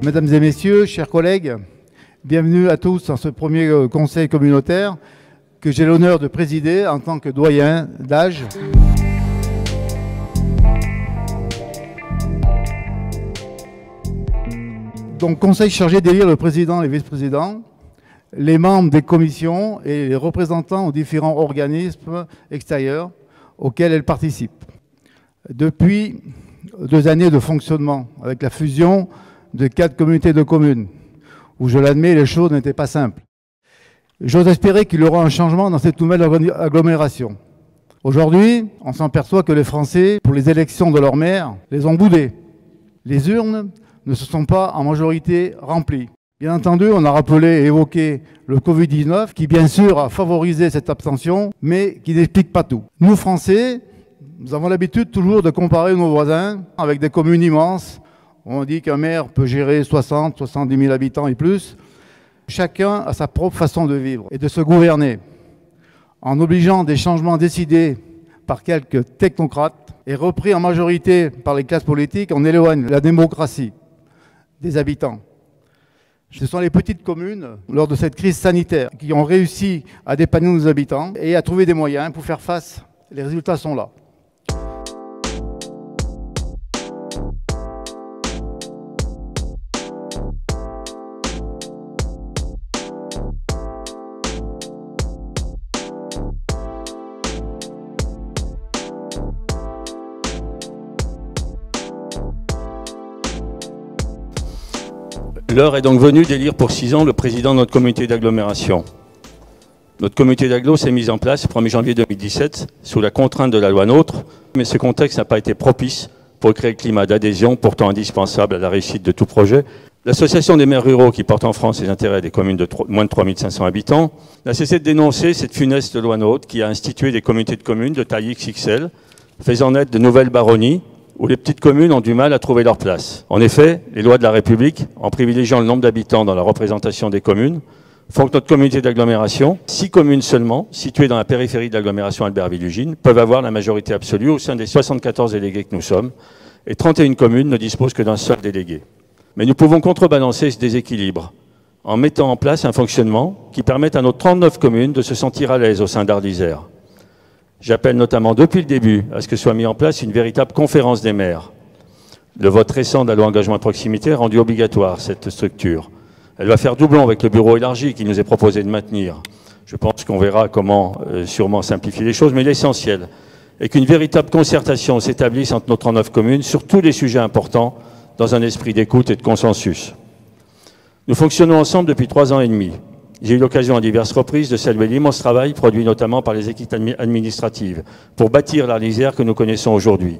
Mesdames et messieurs, chers collègues, bienvenue à tous dans ce premier conseil communautaire que j'ai l'honneur de présider en tant que doyen d'âge. Donc, conseil chargé d'élire le président et les vice-présidents, les membres des commissions et les représentants aux différents organismes extérieurs auxquels elles participent. Depuis 2 années de fonctionnement, avec la fusion de 4 communautés de communes, où je l'admets, les choses n'étaient pas simples. J'ose espérer qu'il y aura un changement dans cette nouvelle agglomération. Aujourd'hui, on s'aperçoit que les Français, pour les élections de leur maire, les ont boudés. Les urnes ne se sont pas en majorité remplies. Bien entendu, on a rappelé et évoqué le Covid-19, qui bien sûr a favorisé cette abstention, mais qui n'explique pas tout. Nous, Français, nous avons l'habitude toujours de comparer nos voisins avec des communes immenses. On dit qu'un maire peut gérer 60, 70 000 habitants et plus. Chacun a sa propre façon de vivre et de se gouverner. En obligeant des changements décidés par quelques technocrates et repris en majorité par les classes politiques, on éloigne la démocratie des habitants. Ce sont les petites communes, lors de cette crise sanitaire, qui ont réussi à dépanner nos habitants et à trouver des moyens pour faire face. Les résultats sont là. L'heure est donc venue d'élire pour 6 ans le président de notre communauté d'agglomération. Notre communauté d'agglo s'est mise en place le 1er janvier 2017 sous la contrainte de la loi NOTRe, mais ce contexte n'a pas été propice pour créer le climat d'adhésion pourtant indispensable à la réussite de tout projet. L'Association des maires ruraux qui porte en France les intérêts des communes de moins de 3500 habitants n'a cessé de dénoncer cette funeste loi NOTRe qui a institué des communautés de communes de taille XXL, faisant naître de nouvelles baronnies, où les petites communes ont du mal à trouver leur place. En effet, les lois de la République, en privilégiant le nombre d'habitants dans la représentation des communes, font que notre communauté d'agglomération, 6 communes seulement, situées dans la périphérie de l'agglomération Albert-Villugine, peuvent avoir la majorité absolue au sein des 74 délégués que nous sommes, et 31 communes ne disposent que d'un seul délégué. Mais nous pouvons contrebalancer ce déséquilibre en mettant en place un fonctionnement qui permette à nos 39 communes de se sentir à l'aise au sein d'Arles-Isère. J'appelle notamment depuis le début à ce que soit mis en place une véritable conférence des maires. Le vote récent de la loi engagement à proximité a rendu obligatoire cette structure. Elle va faire doublon avec le bureau élargi qui nous est proposé de maintenir. Je pense qu'on verra comment sûrement simplifier les choses, mais l'essentiel est qu'une véritable concertation s'établisse entre nos 39 communes sur tous les sujets importants dans un esprit d'écoute et de consensus. Nous fonctionnons ensemble depuis 3 ans et demi. J'ai eu l'occasion à diverses reprises de saluer l'immense travail produit notamment par les équipes administratives pour bâtir l'Arles-Isère que nous connaissons aujourd'hui,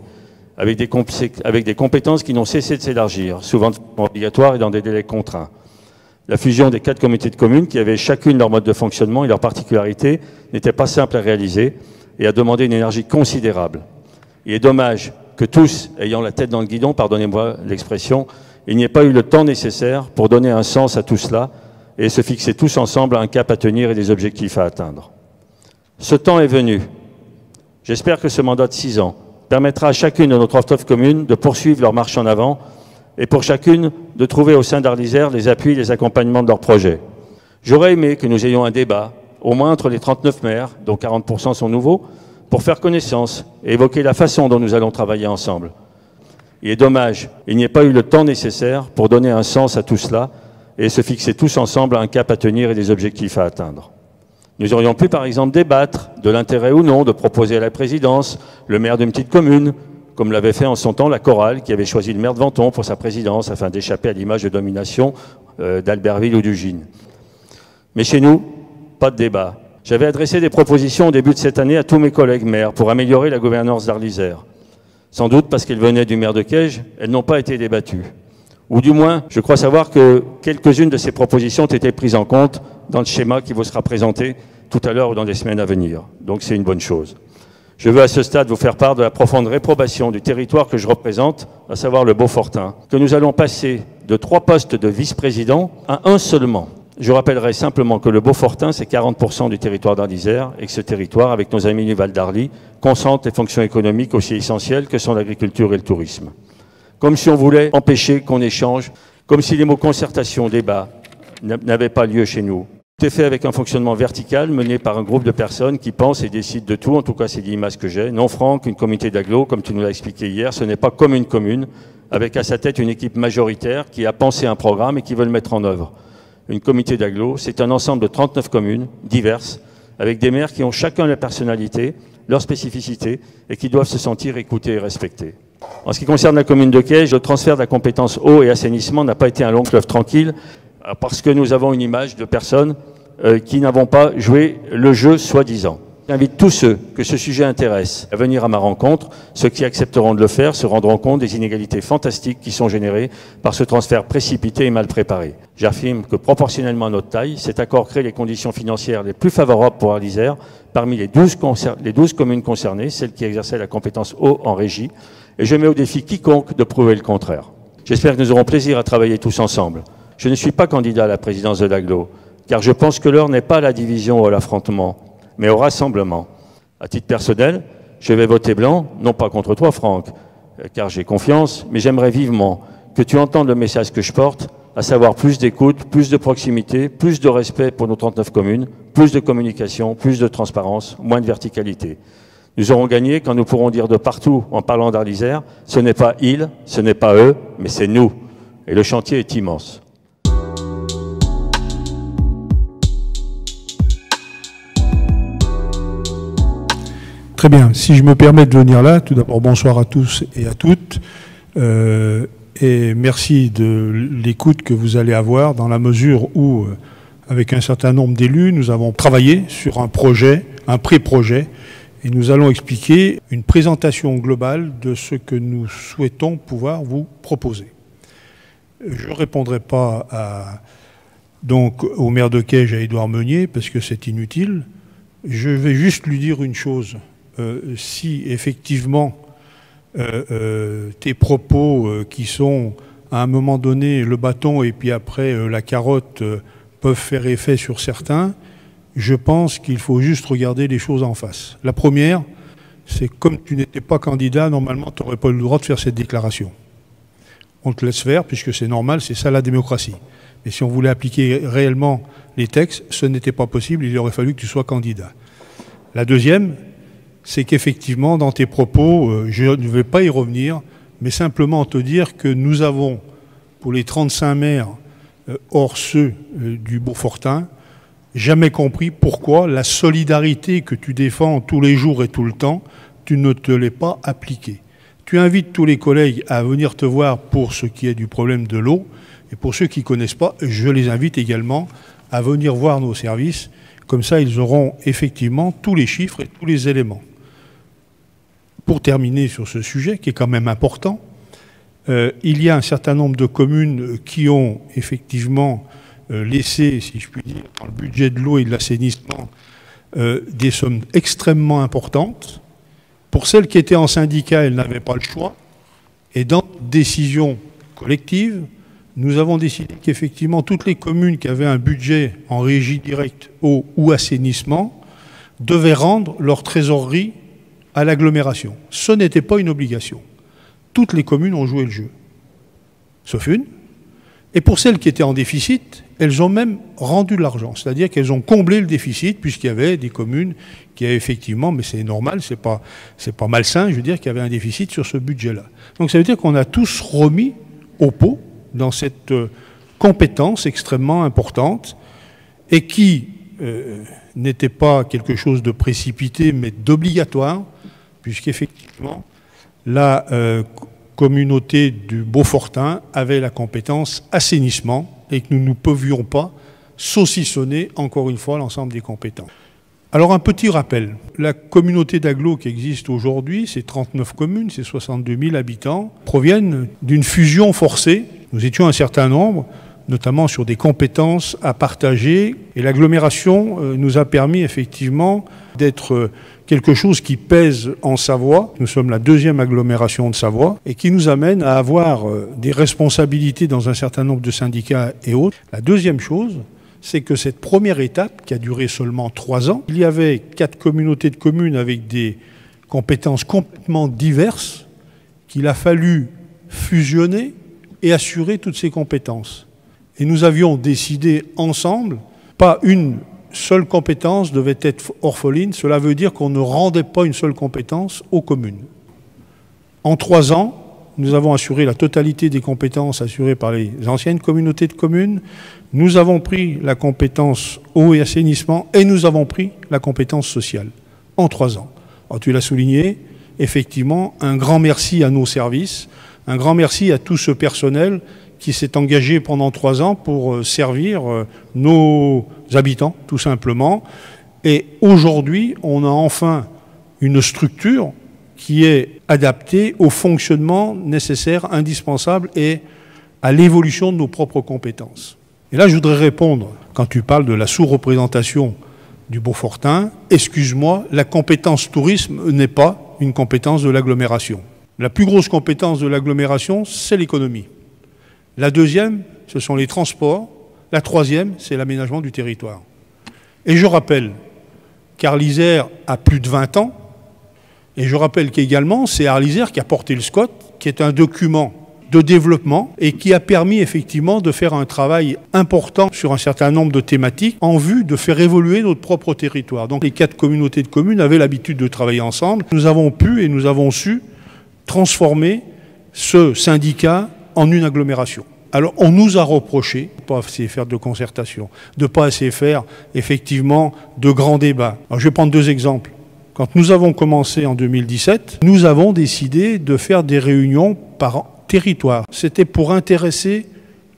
avec des compétences qui n'ont cessé de s'élargir, souvent de façon obligatoire et dans des délais contraints. La fusion des 4 communautés de communes qui avaient chacune leur mode de fonctionnement et leurs particularités n'était pas simple à réaliser et a demandé une énergie considérable. Il est dommage que tous, ayant la tête dans le guidon, pardonnez-moi l'expression, il n'y ait pas eu le temps nécessaire pour donner un sens à tout cela et se fixer tous ensemble un cap à tenir et des objectifs à atteindre. Ce temps est venu. J'espère que ce mandat de 6 ans permettra à chacune de nos 39 communes de poursuivre leur marche en avant et pour chacune de trouver au sein d'Arles-Isère les appuis et les accompagnements de leurs projets. J'aurais aimé que nous ayons un débat, au moins entre les 39 maires, dont 40% sont nouveaux, pour faire connaissance et évoquer la façon dont nous allons travailler ensemble. Il est dommage, il n'y ait pas eu le temps nécessaire pour donner un sens à tout cela et se fixer tous ensemble un cap à tenir et des objectifs à atteindre. Nous aurions pu par exemple débattre de l'intérêt ou non de proposer à la présidence le maire d'une petite commune, comme l'avait fait en son temps la chorale qui avait choisi le maire de Venton pour sa présidence afin d'échapper à l'image de domination d'Albertville ou d'Ugine. Mais chez nous, pas de débat. J'avais adressé des propositions au début de cette année à tous mes collègues maires pour améliorer la gouvernance d'Arles-Isère. Sans doute parce qu'elles venaient du maire de Caige, elles n'ont pas été débattues. Ou du moins, je crois savoir que quelques-unes de ces propositions ont été prises en compte dans le schéma qui vous sera présenté tout à l'heure ou dans les semaines à venir. Donc c'est une bonne chose. Je veux à ce stade vous faire part de la profonde réprobation du territoire que je représente, à savoir le Beaufortain, que nous allons passer de 3 postes de vice-président à 1 seulement. Je rappellerai simplement que le Beaufortain, c'est 40% du territoire d'Arles-Isère et que ce territoire, avec nos amis du Val d'Arly, concentre les fonctions économiques aussi essentielles que sont l'agriculture et le tourisme. Comme si on voulait empêcher qu'on échange Comme si les mots concertation, débat n'avaient pas lieu chez nous. Tout est fait avec un fonctionnement vertical mené par un groupe de personnes qui pensent et décident de tout. En tout cas, c'est l'image que j'ai. Non, Franck, une communauté d'agglo, comme tu nous l'as expliqué hier, ce n'est pas comme une commune, avec à sa tête une équipe majoritaire qui a pensé un programme et qui veut le mettre en œuvre. Une communauté d'agglo, c'est un ensemble de 39 communes diverses, avec des maires qui ont chacun leur personnalité, leur spécificité, et qui doivent se sentir écoutés et respectés. En ce qui concerne la commune de Caige, le transfert de la compétence eau et assainissement n'a pas été un long fleuve tranquille, parce que nous avons une image de personnes qui n'avons pas joué le jeu soi-disant. J'invite tous ceux que ce sujet intéresse à venir à ma rencontre. Ceux qui accepteront de le faire se rendront compte des inégalités fantastiques qui sont générées par ce transfert précipité et mal préparé. J'affirme que proportionnellement à notre taille, cet accord crée les conditions financières les plus favorables pour Arlysère parmi les 12 communes concernées, celles qui exerçaient la compétence eau en régie, et je mets au défi quiconque de prouver le contraire. J'espère que nous aurons plaisir à travailler tous ensemble. Je ne suis pas candidat à la présidence de l'agglo, car je pense que l'heure n'est pas à la division ou à l'affrontement, mais au rassemblement. À titre personnel, je vais voter blanc, non pas contre toi, Franck, car j'ai confiance, mais j'aimerais vivement que tu entendes le message que je porte, à savoir plus d'écoute, plus de proximité, plus de respect pour nos 39 communes, plus de communication, plus de transparence, moins de verticalité. Nous aurons gagné quand nous pourrons dire de partout, en parlant d'Arlysère, ce n'est pas ils, ce n'est pas eux, mais c'est nous. Et le chantier est immense. Très bien. Si je me permets de venir là, tout d'abord, bonsoir à tous et à toutes. Et merci de l'écoute que vous allez avoir dans la mesure où, avec un certain nombre d'élus, nous avons travaillé sur un projet, un pré-projet, et nous allons expliquer une présentation globale de ce que nous souhaitons pouvoir vous proposer. Je ne répondrai pas donc au maire de Caige, à Édouard Meunier, parce que c'est inutile. Je vais juste lui dire une chose. Si effectivement tes propos qui sont à un moment donné le bâton et puis après la carotte peuvent faire effet sur certains, je pense qu'il faut juste regarder les choses en face. La première, c'est comme tu n'étais pas candidat, normalement tu n'aurais pas le droit de faire cette déclaration. On te laisse faire puisque c'est normal, c'est ça la démocratie. Mais si on voulait appliquer réellement les textes, ce n'était pas possible, il aurait fallu que tu sois candidat. La deuxième, c'est qu'effectivement, dans tes propos, je ne vais pas y revenir, mais simplement te dire que nous avons, pour les 35 maires, hors ceux du Beaufortain, jamais compris pourquoi la solidarité que tu défends tous les jours et tout le temps, tu ne te l'es pas appliquée. Tu invites tous les collègues à venir te voir pour ce qui est du problème de l'eau, et pour ceux qui ne connaissent pas, je les invite également à venir voir nos services. Comme ça, ils auront effectivement tous les chiffres et tous les éléments. Pour terminer sur ce sujet, qui est quand même important, il y a un certain nombre de communes qui ont effectivement laissé, si je puis dire, dans le budget de l'eau et de l'assainissement, des sommes extrêmement importantes. Pour celles qui étaient en syndicat, elles n'avaient pas le choix. Et dans décision collective, nous avons décidé qu'effectivement, toutes les communes qui avaient un budget en régie directe, eau ou assainissement, devaient rendre leur trésorerie à l'agglomération. Ce n'était pas une obligation. Toutes les communes ont joué le jeu, sauf une. Et pour celles qui étaient en déficit, elles ont même rendu de l'argent. C'est-à-dire qu'elles ont comblé le déficit, puisqu'il y avait des communes qui avaient effectivement, mais c'est normal, c'est pas malsain, je veux dire, qu'il y avait un déficit sur ce budget-là. Donc ça veut dire qu'on a tous remis au pot dans cette compétence extrêmement importante et qui n'était pas quelque chose de précipité, mais d'obligatoire, puisqu'effectivement, la communauté du Beaufortain avait la compétence assainissement et que nous ne pouvions pas saucissonner, encore une fois, l'ensemble des compétences. Alors, un petit rappel. La communauté d'agglo qui existe aujourd'hui, c'est 39 communes, c'est 62 000 habitants, proviennent d'une fusion forcée. Nous étions un certain nombre, notamment sur des compétences à partager. Et l'agglomération nous a permis effectivement d'être quelque chose qui pèse en Savoie. Nous sommes la deuxième agglomération de Savoie et qui nous amène à avoir des responsabilités dans un certain nombre de syndicats et autres. La deuxième chose, c'est que cette première étape, qui a duré seulement 3 ans, il y avait 4 communautés de communes avec des compétences complètement diverses qu'il a fallu fusionner et assurer toutes ces compétences. Et nous avions décidé ensemble, pas une seule compétence devait être orpheline, cela veut dire qu'on ne rendait pas une seule compétence aux communes. En 3 ans, nous avons assuré la totalité des compétences assurées par les anciennes communautés de communes. Nous avons pris la compétence eau et assainissement et nous avons pris la compétence sociale en 3 ans. Alors, tu l'as souligné, effectivement, un grand merci à nos services, un grand merci à tout ce personnel qui s'est engagé pendant 3 ans pour servir nos habitants, tout simplement. Et aujourd'hui, on a enfin une structure qui est adaptée au fonctionnement nécessaire, indispensable et à l'évolution de nos propres compétences. Et là, je voudrais répondre, quand tu parles de la sous-représentation du Beaufortain, excuse-moi, la compétence tourisme n'est pas une compétence de l'agglomération. La plus grosse compétence de l'agglomération, c'est l'économie. La deuxième, ce sont les transports. La troisième, c'est l'aménagement du territoire. Et je rappelle qu'Arlysère a plus de 20 ans, et je rappelle qu'également, c'est Arlysère qui a porté le SCOT, qui est un document de développement et qui a permis effectivement de faire un travail important sur un certain nombre de thématiques en vue de faire évoluer notre propre territoire. Donc les 4 communautés de communes avaient l'habitude de travailler ensemble. Nous avons pu et nous avons su transformer ce syndicat en une agglomération. Alors on nous a reproché de ne pas assez faire de concertation, de ne pas assez faire effectivement de grands débats. Alors, je vais prendre 2 exemples. Quand nous avons commencé en 2017, nous avons décidé de faire des réunions par territoire. C'était pour intéresser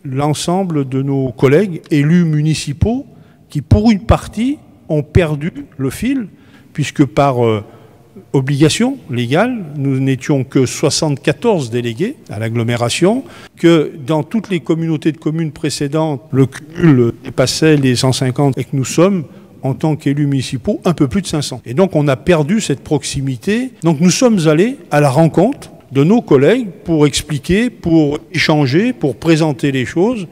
l'ensemble de nos collègues élus municipaux qui, pour une partie, ont perdu le fil, puisque par obligation légale, nous n'étions que 74 délégués à l'agglomération, que dans toutes les communautés de communes précédentes, le cumul dépassait les 150 et que nous sommes, en tant qu'élus municipaux, un peu plus de 500. Et donc on a perdu cette proximité. Donc nous sommes allés à la rencontre de nos collègues pour expliquer, pour échanger, pour présenter les choses.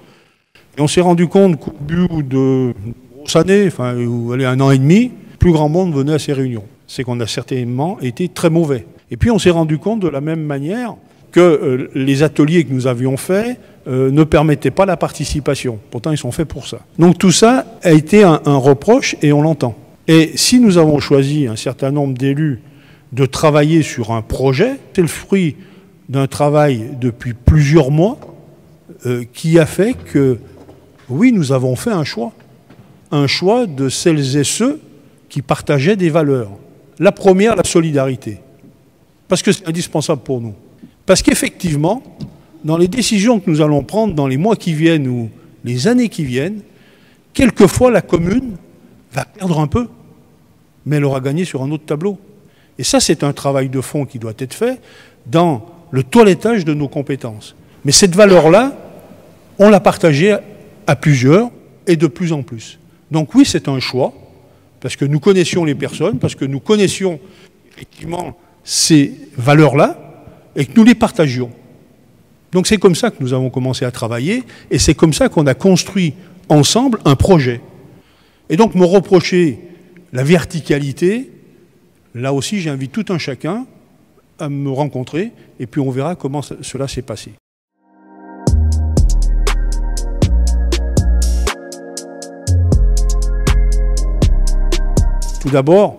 Et on s'est rendu compte qu'au bout de grosses années, enfin 1 an et demi, plus grand monde venait à ces réunions. C'est qu'on a certainement été très mauvais. Et puis on s'est rendu compte de la même manière que les ateliers que nous avions faits ne permettaient pas la participation. Pourtant, ils sont faits pour ça. Donc tout ça a été un reproche et on l'entend. Et si nous avons choisi, un certain nombre d'élus, de travailler sur un projet, c'est le fruit d'un travail depuis plusieurs mois qui a fait que, oui, nous avons fait un choix de celles et ceux qui partageaient des valeurs. La première, la solidarité, parce que c'est indispensable pour nous. Parce qu'effectivement, dans les décisions que nous allons prendre dans les mois qui viennent ou les années qui viennent, quelquefois la commune va perdre un peu, mais elle aura gagné sur un autre tableau. Et ça, c'est un travail de fond qui doit être fait dans le toilettage de nos compétences. Mais cette valeur-là, on l'a partagée à plusieurs et de plus en plus. Donc oui, c'est un choix, parce que nous connaissions les personnes, parce que nous connaissions effectivement ces valeurs-là, et que nous les partagions. Donc c'est comme ça que nous avons commencé à travailler, et c'est comme ça qu'on a construit ensemble un projet. Et donc me reprocher la verticalité, là aussi j'invite tout un chacun à me rencontrer, et puis on verra comment cela s'est passé. Tout d'abord,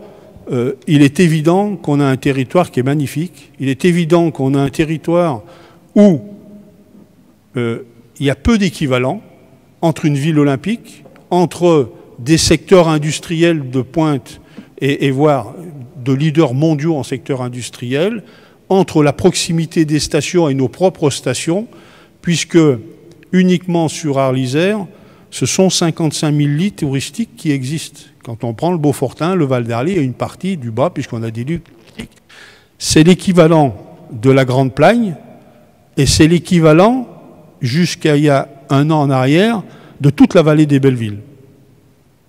il est évident qu'on a un territoire qui est magnifique. Il est évident qu'on a un territoire où il y a peu d'équivalents entre une ville olympique, entre des secteurs industriels de pointe et voire de leaders mondiaux en secteur industriel, entre la proximité des stations et nos propres stations, puisque uniquement sur Arlysère, ce sont 55 000 lits touristiques qui existent. Quand on prend le Beaufortain, le Val d'Arly et une partie du bas, puisqu'on a des lits touristiques, c'est l'équivalent de la Grande Plagne et c'est l'équivalent, jusqu'à il y a 1 an en arrière, de toute la vallée des Bellevilles.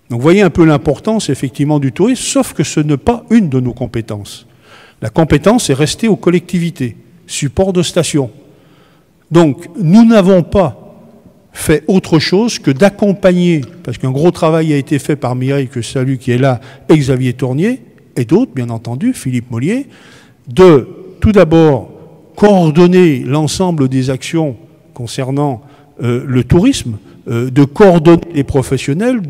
Donc vous voyez un peu l'importance effectivement du tourisme, sauf que ce n'est pas une de nos compétences. La compétence est restée aux collectivités, support de station. Donc nous n'avons pas fait autre chose que d'accompagner, parce qu'un gros travail a été fait par Mireille, que je salue, qui est là, et Xavier Tournier, et d'autres, bien entendu, Philippe Mollier, de tout d'abord coordonner l'ensemble des actions concernant le tourisme, de coordonner les professionnels,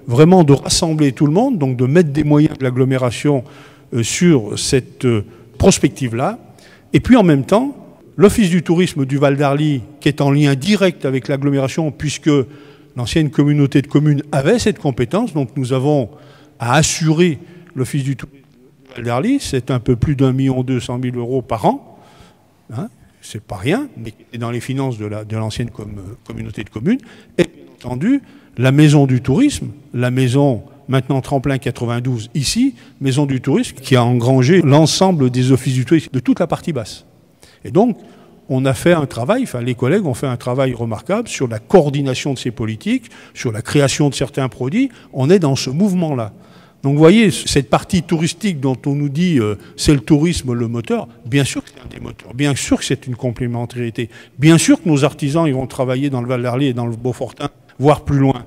vraiment de rassembler tout le monde, donc de mettre des moyens de l'agglomération sur cette prospective-là. Et puis en même temps, l'Office du tourisme du Val d'Arly, qui est en lien direct avec l'agglomération, puisque l'ancienne communauté de communes avait cette compétence, donc nous avons à assurer l'Office du tourisme du Val d'Arly, c'est un peu plus d'1 200 000 € par an, hein, c'est pas rien, mais c'est dans les finances de l'ancienne communauté de communes, et bien entendu, la maison du tourisme, la maison maintenant Tremplin 92 ici, maison du tourisme, qui a engrangé l'ensemble des offices du tourisme de toute la partie basse. Et donc, on a fait un travail, enfin les collègues ont fait un travail remarquable sur la coordination de ces politiques, sur la création de certains produits. On est dans ce mouvement-là. Donc vous voyez, cette partie touristique dont on nous dit c'est le tourisme le moteur, bien sûr que c'est un des moteurs, bien sûr que c'est une complémentarité, bien sûr que nos artisans ils vont travailler dans le Val d'Arly et dans le Beaufortain, voire plus loin.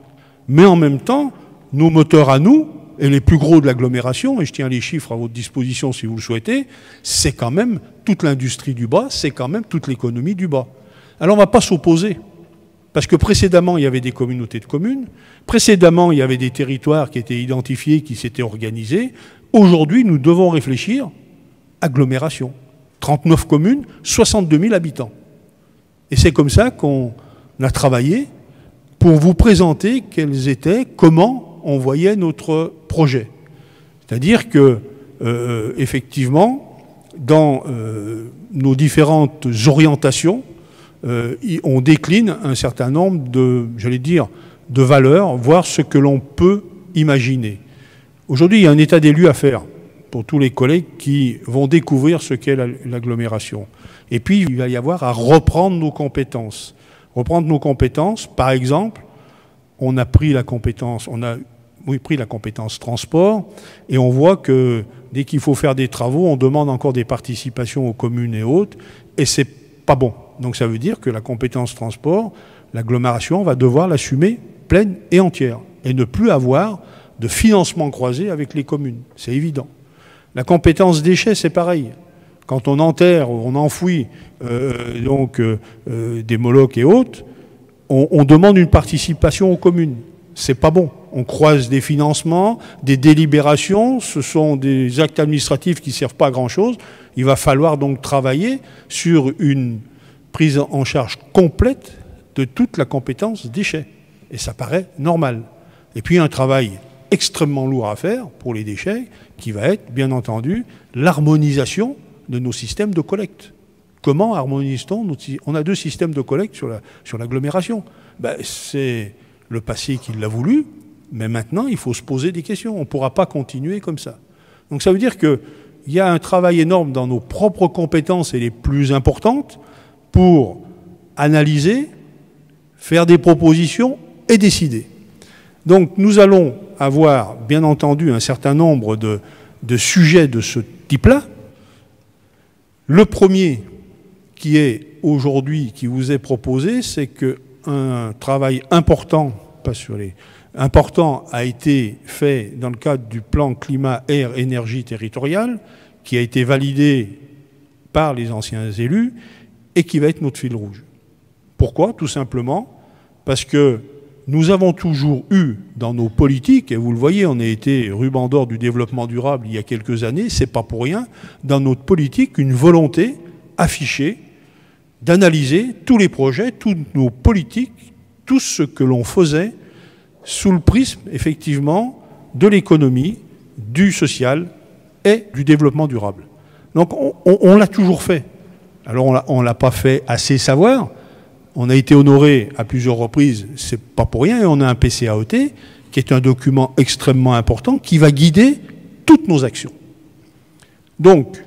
Mais en même temps, nos moteurs à nous, et les plus gros de l'agglomération, et je tiens les chiffres à votre disposition si vous le souhaitez, c'est quand même toute l'industrie du bas, c'est quand même toute l'économie du bas. Alors on ne va pas s'opposer. Parce que précédemment, il y avait des communautés de communes, précédemment, il y avait des territoires qui étaient identifiés, qui s'étaient organisés. Aujourd'hui, nous devons réfléchir agglomération. 39 communes, 62 000 habitants. Et c'est comme ça qu'on a travaillé pour vous présenter quels étaient, comment on voyait notre projet. C'est-à-dire que, effectivement, dans nos différentes orientations, on décline un certain nombre de, j'allais dire, de valeurs, voire ce que l'on peut imaginer. Aujourd'hui, il y a un état des lieux à faire pour tous les collègues qui vont découvrir ce qu'est l'agglomération. Et puis, il va y avoir à reprendre nos compétences. Reprendre nos compétences, par exemple, on a pris la compétence, pris la compétence transport, et on voit que dès qu'il faut faire des travaux, on demande encore des participations aux communes et autres, et c'est pas bon. Donc ça veut dire que la compétence transport, l'agglomération va devoir l'assumer pleine et entière, et ne plus avoir de financement croisé avec les communes. C'est évident. La compétence déchets, c'est pareil. Quand on enterre, on enfouit des Molochs et autres, on demande une participation aux communes. C'est pas bon. On croise des financements, des délibérations, ce sont des actes administratifs qui ne servent pas à grand-chose. Il va falloir donc travailler sur une prise en charge complète de toute la compétence déchets. Et ça paraît normal. Et puis un travail extrêmement lourd à faire pour les déchets, qui va être, bien entendu, l'harmonisation de nos systèmes de collecte. Comment harmonise-t-on? On a deux systèmes de collecte sur l'agglomération. C'est le passé qui l'a voulu, mais maintenant, il faut se poser des questions. On ne pourra pas continuer comme ça. Donc ça veut dire qu'il y a un travail énorme dans nos propres compétences et les plus importantes pour analyser, faire des propositions et décider. Donc nous allons avoir, bien entendu, un certain nombre de sujets de ce type-là. Le premier qui est aujourd'hui, qui vous est proposé, c'est qu'un travail important, important a été fait dans le cadre du plan climat-air-énergie territorial, qui a été validé par les anciens élus et qui va être notre fil rouge. Pourquoi? Tout simplement parce que nous avons toujours eu dans nos politiques, et vous le voyez, on a été ruban d'or du développement durable il y a quelques années, c'est pas pour rien, dans notre politique, une volonté affichée d'analyser tous les projets, toutes nos politiques, tout ce que l'on faisait sous le prisme, effectivement, de l'économie, du social et du développement durable. Donc on l'a toujours fait. Alors on ne l'a pas fait assez savoir. On a été honoré à plusieurs reprises, c'est pas pour rien, et on a un PCAET qui est un document extrêmement important qui va guider toutes nos actions. Donc,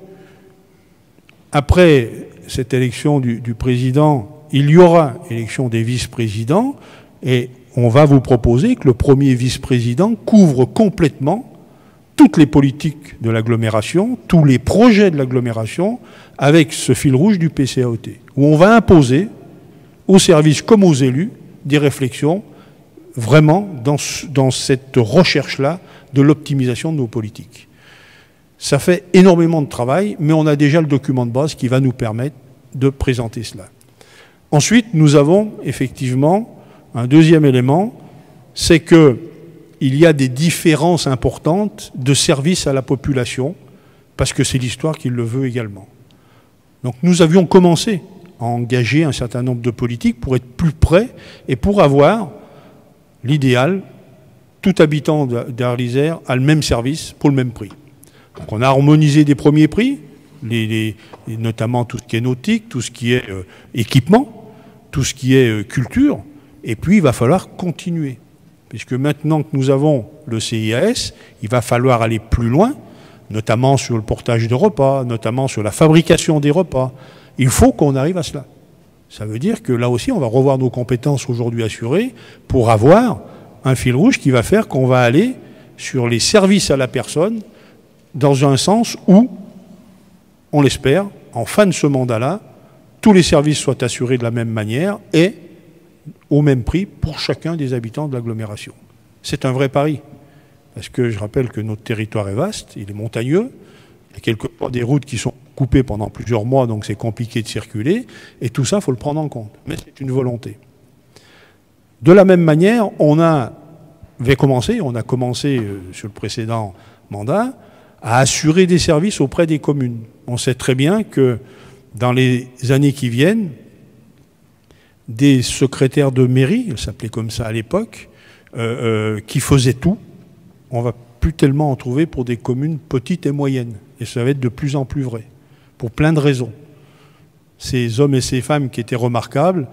après cette élection du président, il y aura élection des vice-présidents, et on va vous proposer que le premier vice-président couvre complètement toutes les politiques de l'agglomération, tous les projets de l'agglomération, avec ce fil rouge du PCAET, où on va imposer aux services comme aux élus des réflexions vraiment dans cette recherche-là de l'optimisation de nos politiques. Ça fait énormément de travail, mais on a déjà le document de base qui va nous permettre de présenter cela. Ensuite, nous avons effectivement un deuxième élément, c'est qu'il y a des différences importantes de service à la population, parce que c'est l'histoire qui le veut également. Donc nous avions commencé à engager un certain nombre de politiques pour être plus près et pour avoir l'idéal, tout habitant d'Arles-Isère a le même service pour le même prix. Donc on a harmonisé des premiers prix, notamment tout ce qui est nautique, tout ce qui est équipement, tout ce qui est culture, et puis il va falloir continuer. Puisque maintenant que nous avons le CIAS, il va falloir aller plus loin, notamment sur le portage de repas, notamment sur la fabrication des repas. Il faut qu'on arrive à cela. Ça veut dire que là aussi, on va revoir nos compétences aujourd'hui assurées pour avoir un fil rouge qui va faire qu'on va aller sur les services à la personne dans un sens où, on l'espère, en fin de ce mandat-là, tous les services soient assurés de la même manière et au même prix pour chacun des habitants de l'agglomération. C'est un vrai pari. Parce que je rappelle que notre territoire est vaste, il est montagneux, il y a quelquefois des routes qui sont coupées pendant plusieurs mois, donc c'est compliqué de circuler, et tout ça, il faut le prendre en compte. Mais c'est une volonté. De la même manière, on a commencé sur le précédent mandat, à assurer des services auprès des communes. On sait très bien que dans les années qui viennent, des secrétaires de mairie, ils s'appelaient comme ça à l'époque, qui faisaient tout, on va plus tellement en trouver pour des communes petites et moyennes. Et ça va être de plus en plus vrai, pour plein de raisons. Ces hommes et ces femmes qui étaient remarquables,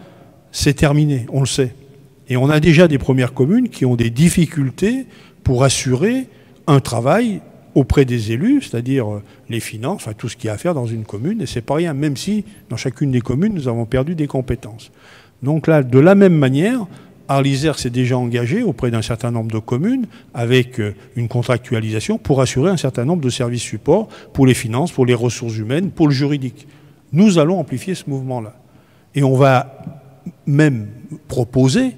c'est terminé, on le sait. Et on a déjà des premières communes qui ont des difficultés pour assurer un travail auprès des élus, c'est-à-dire les finances, enfin tout ce qu'il y a à faire dans une commune, et c'est pas rien, même si dans chacune des communes, nous avons perdu des compétences. Donc là, de la même manière, Arles-Isère s'est déjà engagé auprès d'un certain nombre de communes avec une contractualisation pour assurer un certain nombre de services supports pour les finances, pour les ressources humaines, pour le juridique. Nous allons amplifier ce mouvement-là. Et on va même proposer,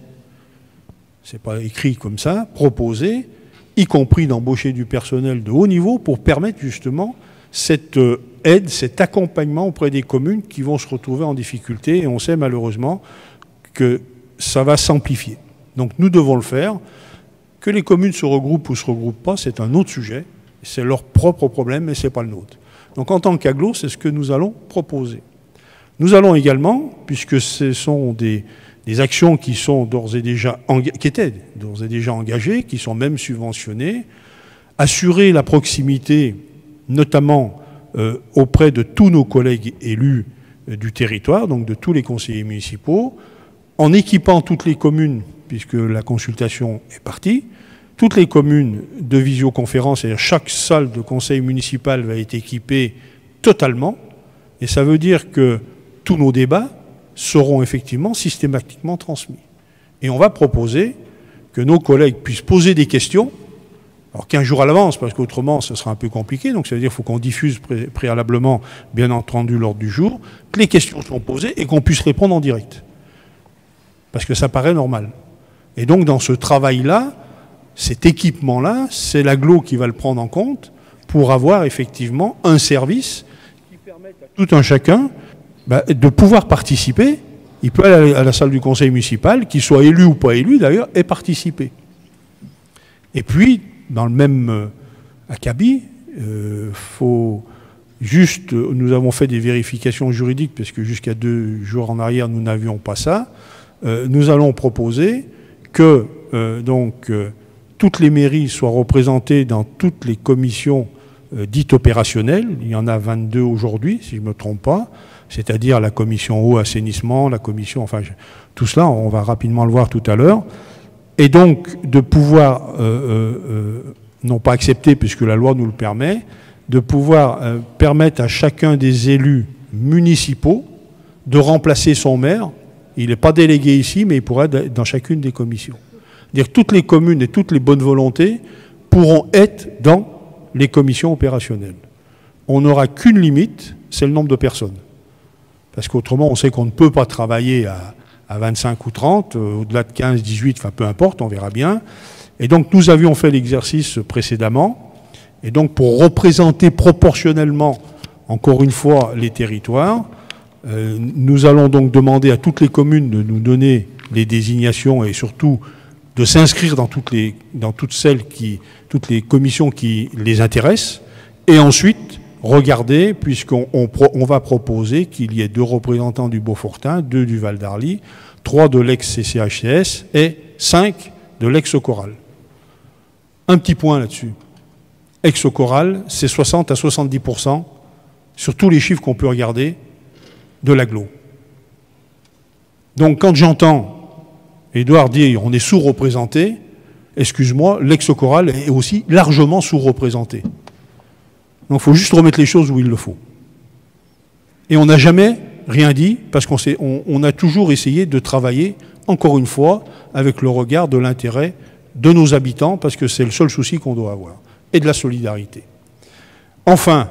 c'est pas écrit comme ça, proposer, y compris d'embaucher du personnel de haut niveau pour permettre justement cette aide, cet accompagnement auprès des communes qui vont se retrouver en difficulté. Et on sait malheureusement que ça va s'amplifier. Donc nous devons le faire. Que les communes se regroupent ou se regroupent pas, c'est un autre sujet. C'est leur propre problème, mais ce n'est pas le nôtre. Donc en tant qu'agglo, c'est ce que nous allons proposer. Nous allons également, puisque ce sont des actions qui sont d'ores et déjà engagées, qui sont même subventionnées, assurer la proximité, notamment auprès de tous nos collègues élus du territoire, donc de tous les conseillers municipaux, en équipant toutes les communes, puisque la consultation est partie, toutes les communes de visioconférence, c'est-à-dire chaque salle de conseil municipal va être équipée totalement, et ça veut dire que tous nos débats seront effectivement systématiquement transmis. Et on va proposer que nos collègues puissent poser des questions, alors 15 jours à l'avance, parce qu'autrement, ça sera un peu compliqué, donc ça veut dire qu'il faut qu'on diffuse préalablement, bien entendu, l'ordre du jour, que les questions sont posées et qu'on puisse répondre en direct. Parce que ça paraît normal. Et donc, dans ce travail-là, cet équipement-là, c'est l'agglo qui va le prendre en compte pour avoir effectivement un service qui permette à tout un chacun de pouvoir participer. Il peut aller à la salle du conseil municipal, qu'il soit élu ou pas élu d'ailleurs, et participer. Et puis, dans le même acabit, nous avons fait des vérifications juridiques, parce que jusqu'à 2 jours en arrière, nous n'avions pas ça. Nous allons proposer que toutes les mairies soient représentées dans toutes les commissions dites opérationnelles. Il y en a 22 aujourd'hui, si je ne me trompe pas, c'est-à-dire la commission eau, assainissement, la commission... Enfin, tout cela, on va rapidement le voir tout à l'heure. Et donc, de pouvoir, non pas accepter, puisque la loi nous le permet, de pouvoir permettre à chacun des élus municipaux de remplacer son maire. Il n'est pas délégué ici, mais il pourra être dans chacune des commissions. C'est-à-dire que toutes les communes et toutes les bonnes volontés pourront être dans les commissions opérationnelles. On n'aura qu'une limite, c'est le nombre de personnes. Parce qu'autrement, on sait qu'on ne peut pas travailler à 25 ou 30, au-delà de 15, 18, enfin peu importe, on verra bien. Et donc nous avions fait l'exercice précédemment. Et donc pour représenter proportionnellement, encore une fois, les territoires, Nous allons donc demander à toutes les communes de nous donner les désignations et surtout de s'inscrire dans toutes les commissions qui les intéressent. Et ensuite, regarder, puisqu'on va proposer qu'il y ait 2 représentants du Beaufortain, 2 du Val d'Arly, 3 de l'ex-CCHCS et 5 de l'ex-Choral. Un petit point là-dessus. Ex-Choral, c'est 60 à 70% sur tous les chiffres qu'on peut regarder de l'agglo. Donc quand j'entends Édouard dire on est sous-représenté, excuse-moi, l'ex-Choral est aussi largement sous-représenté. Donc il faut juste remettre les choses où il le faut. Et on n'a jamais rien dit, parce qu'on a toujours essayé de travailler, encore une fois, avec le regard de l'intérêt de nos habitants, parce que c'est le seul souci qu'on doit avoir, et de la solidarité. Enfin,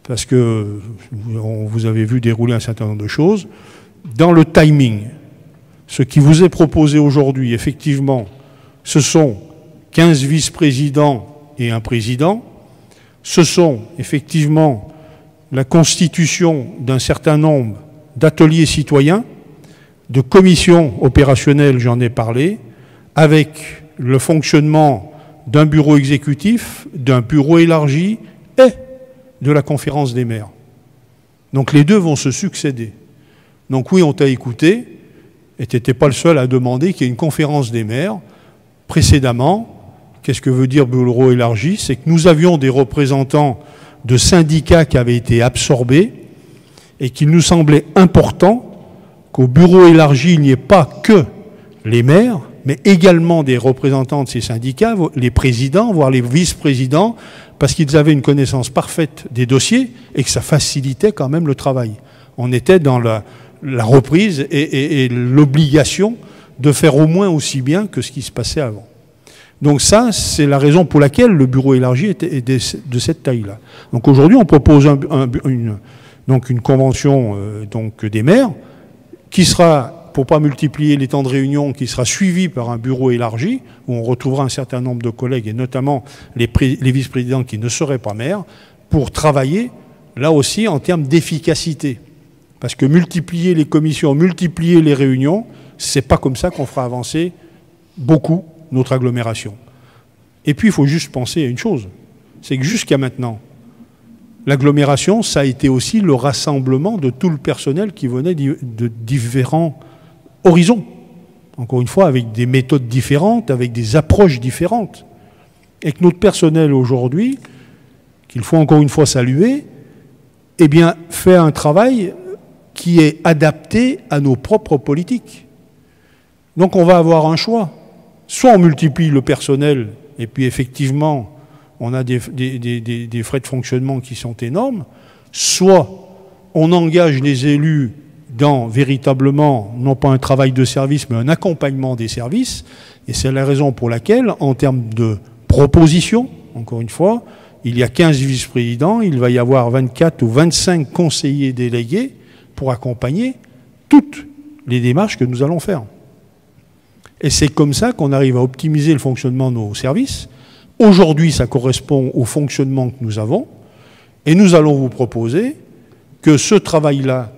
parce que vous avez vu dérouler un certain nombre de choses, dans le timing, ce qui vous est proposé aujourd'hui, effectivement, ce sont 15 vice-présidents et un président. Ce sont effectivement la constitution d'un certain nombre d'ateliers citoyens, de commissions opérationnelles, j'en ai parlé, avec le fonctionnement d'un bureau exécutif, d'un bureau élargi et de la conférence des maires. Donc les 2 vont se succéder. Donc oui, on t'a écouté, et tu n'étais pas le seul à demander qu'il y ait une conférence des maires. Précédemment, qu'est-ce que veut dire bureau élargi? C'est que nous avions des représentants de syndicats qui avaient été absorbés et qu'il nous semblait important qu'au bureau élargi, il n'y ait pas que les maires, mais également des représentants de ces syndicats, les présidents, voire les vice-présidents, parce qu'ils avaient une connaissance parfaite des dossiers et que ça facilitait quand même le travail. On était dans la reprise et l'obligation de faire au moins aussi bien que ce qui se passait avant. Donc ça, c'est la raison pour laquelle le bureau élargi est de cette taille-là. Donc aujourd'hui, on propose une convention des maires qui sera, pour ne pas multiplier les temps de réunion, qui sera suivie par un bureau élargi, où on retrouvera un certain nombre de collègues, et notamment les vice-présidents qui ne seraient pas maires, pour travailler, là aussi, en termes d'efficacité. Parce que multiplier les commissions, multiplier les réunions, c'est pas comme ça qu'on fera avancer beaucoup notre agglomération. Et puis, il faut juste penser à une chose, c'est que jusqu'à maintenant, l'agglomération, ça a été aussi le rassemblement de tout le personnel qui venait de différents horizons. Encore une fois, avec des méthodes différentes, avec des approches différentes. Et que notre personnel aujourd'hui, qu'il faut encore une fois saluer, eh bien, fait un travail qui est adapté à nos propres politiques. Donc on va avoir un choix. Soit on multiplie le personnel, et puis effectivement, on a des frais de fonctionnement qui sont énormes, soit on engage les élus dans véritablement, non pas un travail de service, mais un accompagnement des services, et c'est la raison pour laquelle, en termes de propositions, encore une fois, il y a 15 vice-présidents, il va y avoir 24 ou 25 conseillers délégués pour accompagner toutes les démarches que nous allons faire. Et c'est comme ça qu'on arrive à optimiser le fonctionnement de nos services. Aujourd'hui, ça correspond au fonctionnement que nous avons, et nous allons vous proposer que ce travail-là,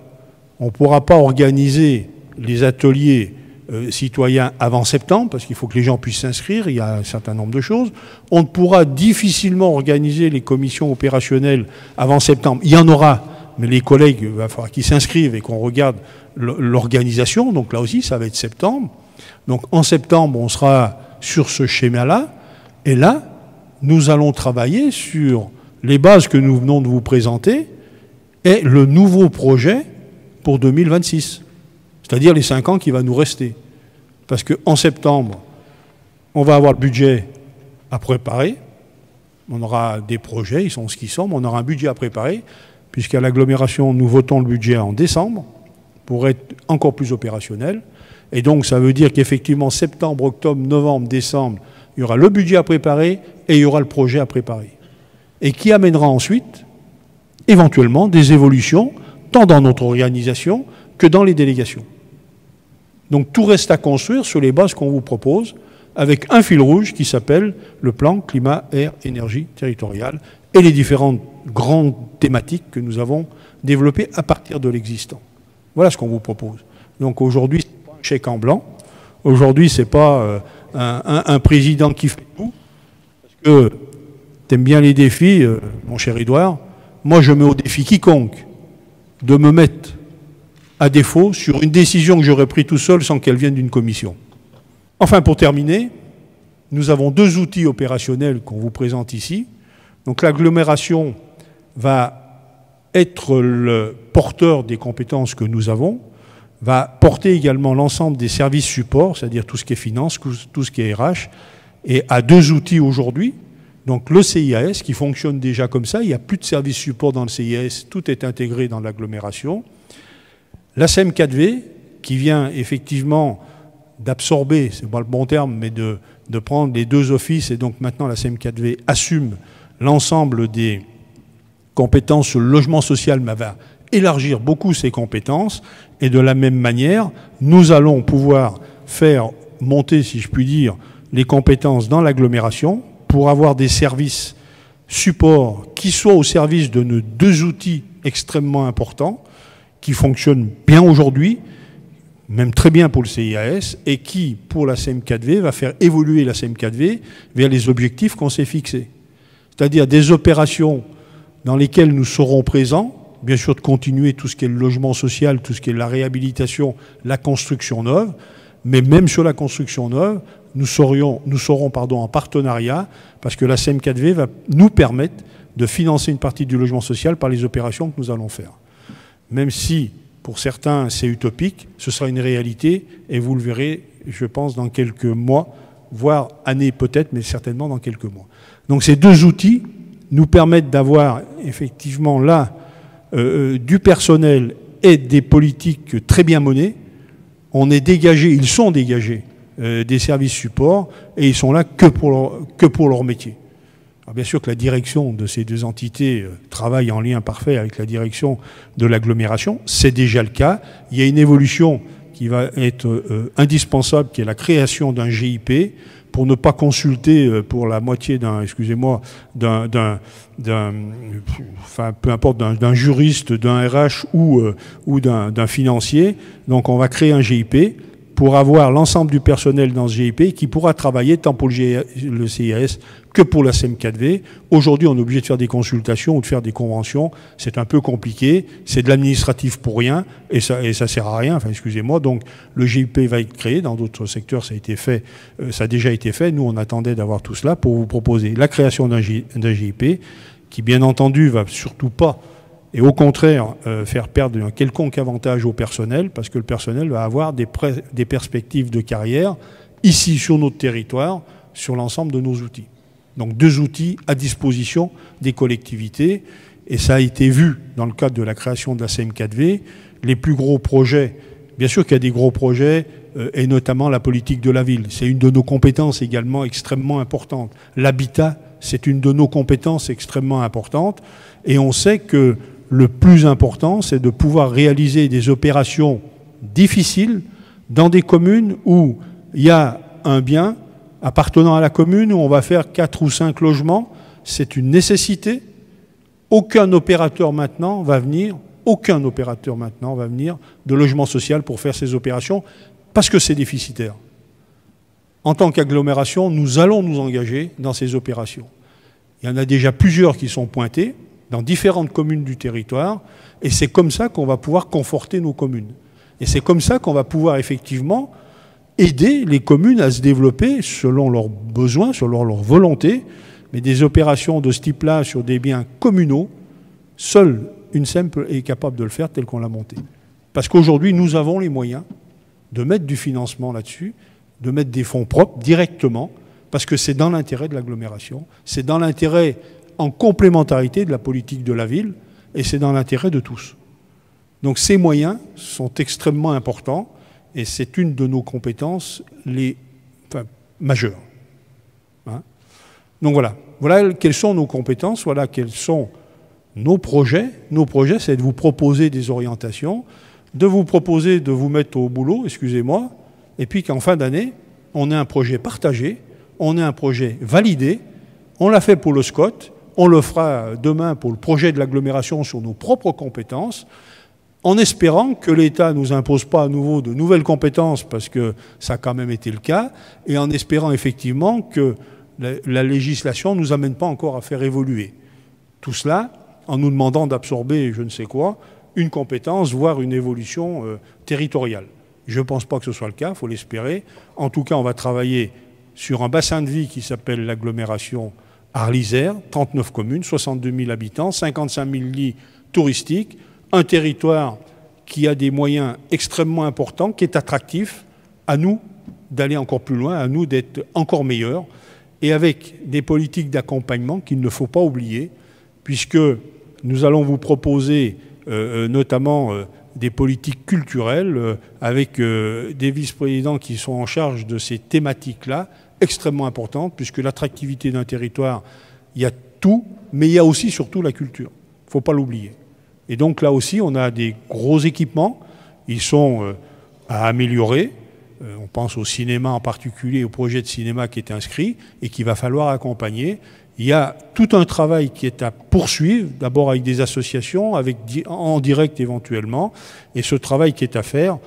on ne pourra pas organiser les ateliers citoyens avant septembre, parce qu'il faut que les gens puissent s'inscrire, il y a un certain nombre de choses. On pourra difficilement organiser les commissions opérationnelles avant septembre. Il y en aura, mais les collègues, il va falloir qu'ils s'inscrivent et qu'on regarde l'organisation. Donc là aussi, ça va être septembre. Donc en septembre, on sera sur ce schéma-là. Et là, nous allons travailler sur les bases que nous venons de vous présenter et le nouveau projet pour 2026. C'est-à-dire les 5 ans qui va nous rester. Parce qu'en septembre, on va avoir le budget à préparer. On aura des projets, ils sont ce qu'ils sont, mais on aura un budget à préparer, puisqu'à l'agglomération, nous votons le budget en décembre pour être encore plus opérationnel. Et donc, ça veut dire qu'effectivement, septembre, octobre, novembre, décembre, il y aura le budget à préparer et il y aura le projet à préparer. Et qui amènera ensuite, éventuellement, des évolutions, tant dans notre organisation que dans les délégations. Donc tout reste à construire sur les bases qu'on vous propose, avec un fil rouge qui s'appelle le plan climat, air, énergie territoriale et les différentes grandes thématiques que nous avons développées à partir de l'existant. Voilà ce qu'on vous propose. Donc aujourd'hui, ce n'est pas un chèque en blanc. Aujourd'hui, ce n'est pas un président qui fait tout. Parce que tu aimes bien les défis, mon cher Édouard. Moi, je mets au défi quiconque de me mettre à défaut sur une décision que j'aurais prise tout seul sans qu'elle vienne d'une commission. Enfin, pour terminer, nous avons 2 outils opérationnels qu'on vous présente ici. Donc l'agglomération va être le porteur des compétences que nous avons, va porter également l'ensemble des services supports, c'est-à-dire tout ce qui est finance, tout ce qui est RH, et a 2 outils aujourd'hui. Donc le CIAS qui fonctionne déjà comme ça, il n'y a plus de services support dans le CIAS, tout est intégré dans l'agglomération. La SEM4V qui vient effectivement d'absorber, c'est pas le bon terme, mais de prendre les 2 offices, et donc maintenant la SEM4V assume l'ensemble des compétences sur le logement social, mais va élargir beaucoup ses compétences, et de la même manière, nous allons pouvoir faire monter, si je puis dire, les compétences dans l'agglomération pour avoir des services supports qui soient au service de nos 2 outils extrêmement importants, qui fonctionnent bien aujourd'hui, même très bien pour le CIAS, et qui, pour la SEM4V, va faire évoluer la SEM4V vers les objectifs qu'on s'est fixés. C'est-à-dire des opérations dans lesquelles nous serons présents, bien sûr de continuer tout ce qui est le logement social, tout ce qui est la réhabilitation, la construction neuve, mais même sur la construction neuve, nous serons en partenariat, parce que la SEM4V va nous permettre de financer une partie du logement social par les opérations que nous allons faire. Même si, pour certains, c'est utopique, ce sera une réalité, et vous le verrez, je pense, dans quelques mois, voire années peut-être, mais certainement dans quelques mois. Donc ces 2 outils nous permettent d'avoir effectivement là du personnel et des politiques très bien menées. On est dégagé, ils sont dégagés des services supports, et ils sont là que pour leur métier. Alors bien sûr que la direction de ces 2 entités travaille en lien parfait avec la direction de l'agglomération, c'est déjà le cas. Il y a une évolution qui va être indispensable, qui est la création d'un GIP, pour ne pas consulter pour la moitié d'un, excusez-moi, enfin peu importe, d'un juriste, d'un RH ou d'un financier. Donc on va créer un GIP pour avoir l'ensemble du personnel dans ce GIP qui pourra travailler tant pour le CIAS que pour la SEM4V. Aujourd'hui, on est obligé de faire des consultations ou de faire des conventions. C'est un peu compliqué. C'est de l'administratif pour rien et ça sert à rien. Enfin, excusez-moi. Donc, le GIP va être créé. Dans d'autres secteurs, ça a été fait. Ça a déjà été fait. Nous, on attendait d'avoir tout cela pour vous proposer la création d'un GIP qui, bien entendu, va surtout pas et au contraire faire perdre un quelconque avantage au personnel, parce que le personnel va avoir des perspectives de carrière ici sur notre territoire, sur l'ensemble de nos outils. Donc 2 outils à disposition des collectivités, et ça a été vu dans le cadre de la création de la SEM4V. Les plus gros projets, bien sûr qu'il y a des gros projets, et notamment la politique de la ville. C'est une de nos compétences également extrêmement importante. L'habitat, c'est une de nos compétences extrêmement importantes, et on sait que le plus important, c'est de pouvoir réaliser des opérations difficiles dans des communes où il y a un bien appartenant à la commune, où on va faire 4 ou 5 logements. C'est une nécessité. Aucun opérateur maintenant va venir de logement social pour faire ces opérations, parce que c'est déficitaire. En tant qu'agglomération, nous allons nous engager dans ces opérations. Il y en a déjà plusieurs qui sont pointés dans différentes communes du territoire, et c'est comme ça qu'on va pouvoir conforter nos communes. Et c'est comme ça qu'on va pouvoir effectivement aider les communes à se développer selon leurs besoins, selon leur volonté, mais des opérations de ce type-là sur des biens communaux, seule une SEM est capable de le faire tel qu'on l'a monté. Parce qu'aujourd'hui, nous avons les moyens de mettre du financement là-dessus, de mettre des fonds propres directement, parce que c'est dans l'intérêt de l'agglomération, c'est dans l'intérêt en complémentarité de la politique de la ville, et c'est dans l'intérêt de tous. Donc ces moyens sont extrêmement importants, et c'est une de nos compétences majeures. Hein? Donc voilà. Voilà quelles sont nos compétences, voilà quels sont nos projets. Nos projets, c'est de vous proposer des orientations, de vous proposer de vous mettre au boulot, excusez-moi, et puis qu'en fin d'année, on ait un projet partagé, on ait un projet validé, on l'a fait pour le SCOT, On le fera demain pour le projet de l'agglomération sur nos propres compétences, en espérant que l'État ne nous impose pas à nouveau de nouvelles compétences, parce que ça a quand même été le cas, et en espérant effectivement que la législation ne nous amène pas encore à faire évoluer. Tout cela en nous demandant d'absorber, je ne sais quoi, une compétence, voire une évolution territoriale. Je ne pense pas que ce soit le cas, il faut l'espérer. En tout cas, on va travailler sur un bassin de vie qui s'appelle l'agglomération Arles-Isère, 39 communes, 62 000 habitants, 55 000 lits touristiques, un territoire qui a des moyens extrêmement importants, qui est attractif, à nous d'aller encore plus loin, à nous d'être encore meilleurs, et avec des politiques d'accompagnement qu'il ne faut pas oublier, puisque nous allons vous proposer notamment des politiques culturelles avec des vice-présidents qui sont en charge de ces thématiques-là, extrêmement importantes, puisque l'attractivité d'un territoire, il y a tout, mais il y a aussi surtout la culture. Il ne faut pas l'oublier. Et donc là aussi, on a des gros équipements. Ils sont à améliorer. On pense au cinéma en particulier, au projet de cinéma qui est inscrit et qu'il va falloir accompagner. Il y a tout un travail qui est à poursuivre, d'abord avec des associations, en direct éventuellement, et ce travail qui est à faire,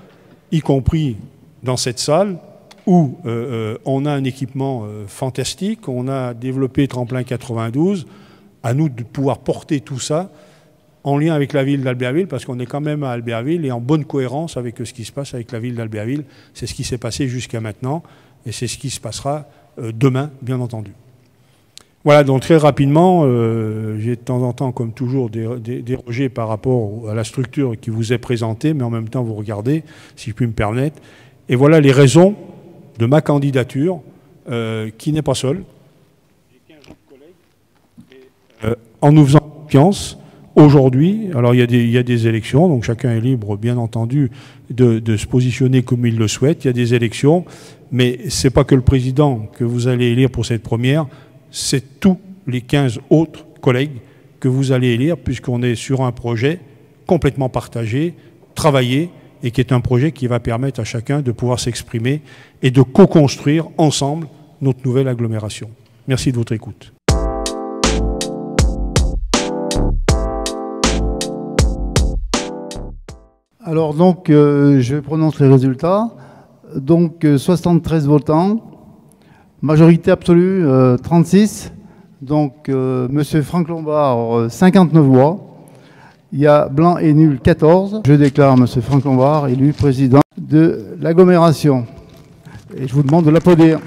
y compris dans cette salle, où on a un équipement fantastique, on a développé Tremplin 92, à nous de pouvoir porter tout ça en lien avec la ville d'Albertville, parce qu'on est quand même à Albertville et en bonne cohérence avec ce qui se passe avec la ville d'Albertville. C'est ce qui s'est passé jusqu'à maintenant, et c'est ce qui se passera demain, bien entendu. Voilà, donc très rapidement, j'ai de temps en temps, comme toujours, dérogé par rapport à la structure qui vous est présentée, mais en même temps, vous regardez, si je puis me permettre. Et voilà les raisons de ma candidature, qui n'est pas seule. J'ai 15 autres collègues. En nous faisant confiance, aujourd'hui, alors il y a des élections, donc chacun est libre, bien entendu, de se positionner comme il le souhaite. Il y a des élections, mais ce n'est pas que le président que vous allez élire pour cette première, c'est tous les 15 autres collègues que vous allez élire, puisqu'on est sur un projet complètement partagé, travaillé, et qui est un projet qui va permettre à chacun de pouvoir s'exprimer et de co-construire ensemble notre nouvelle agglomération. Merci de votre écoute. Alors donc, je prononce les résultats. Donc 73 votants, majorité absolue 36. Donc Monsieur Franck Lombard, 59 voix. Il y a blanc et nul 14. Je déclare Monsieur Franck Lombard élu président de l'agglomération. Et je vous demande de l'applaudir.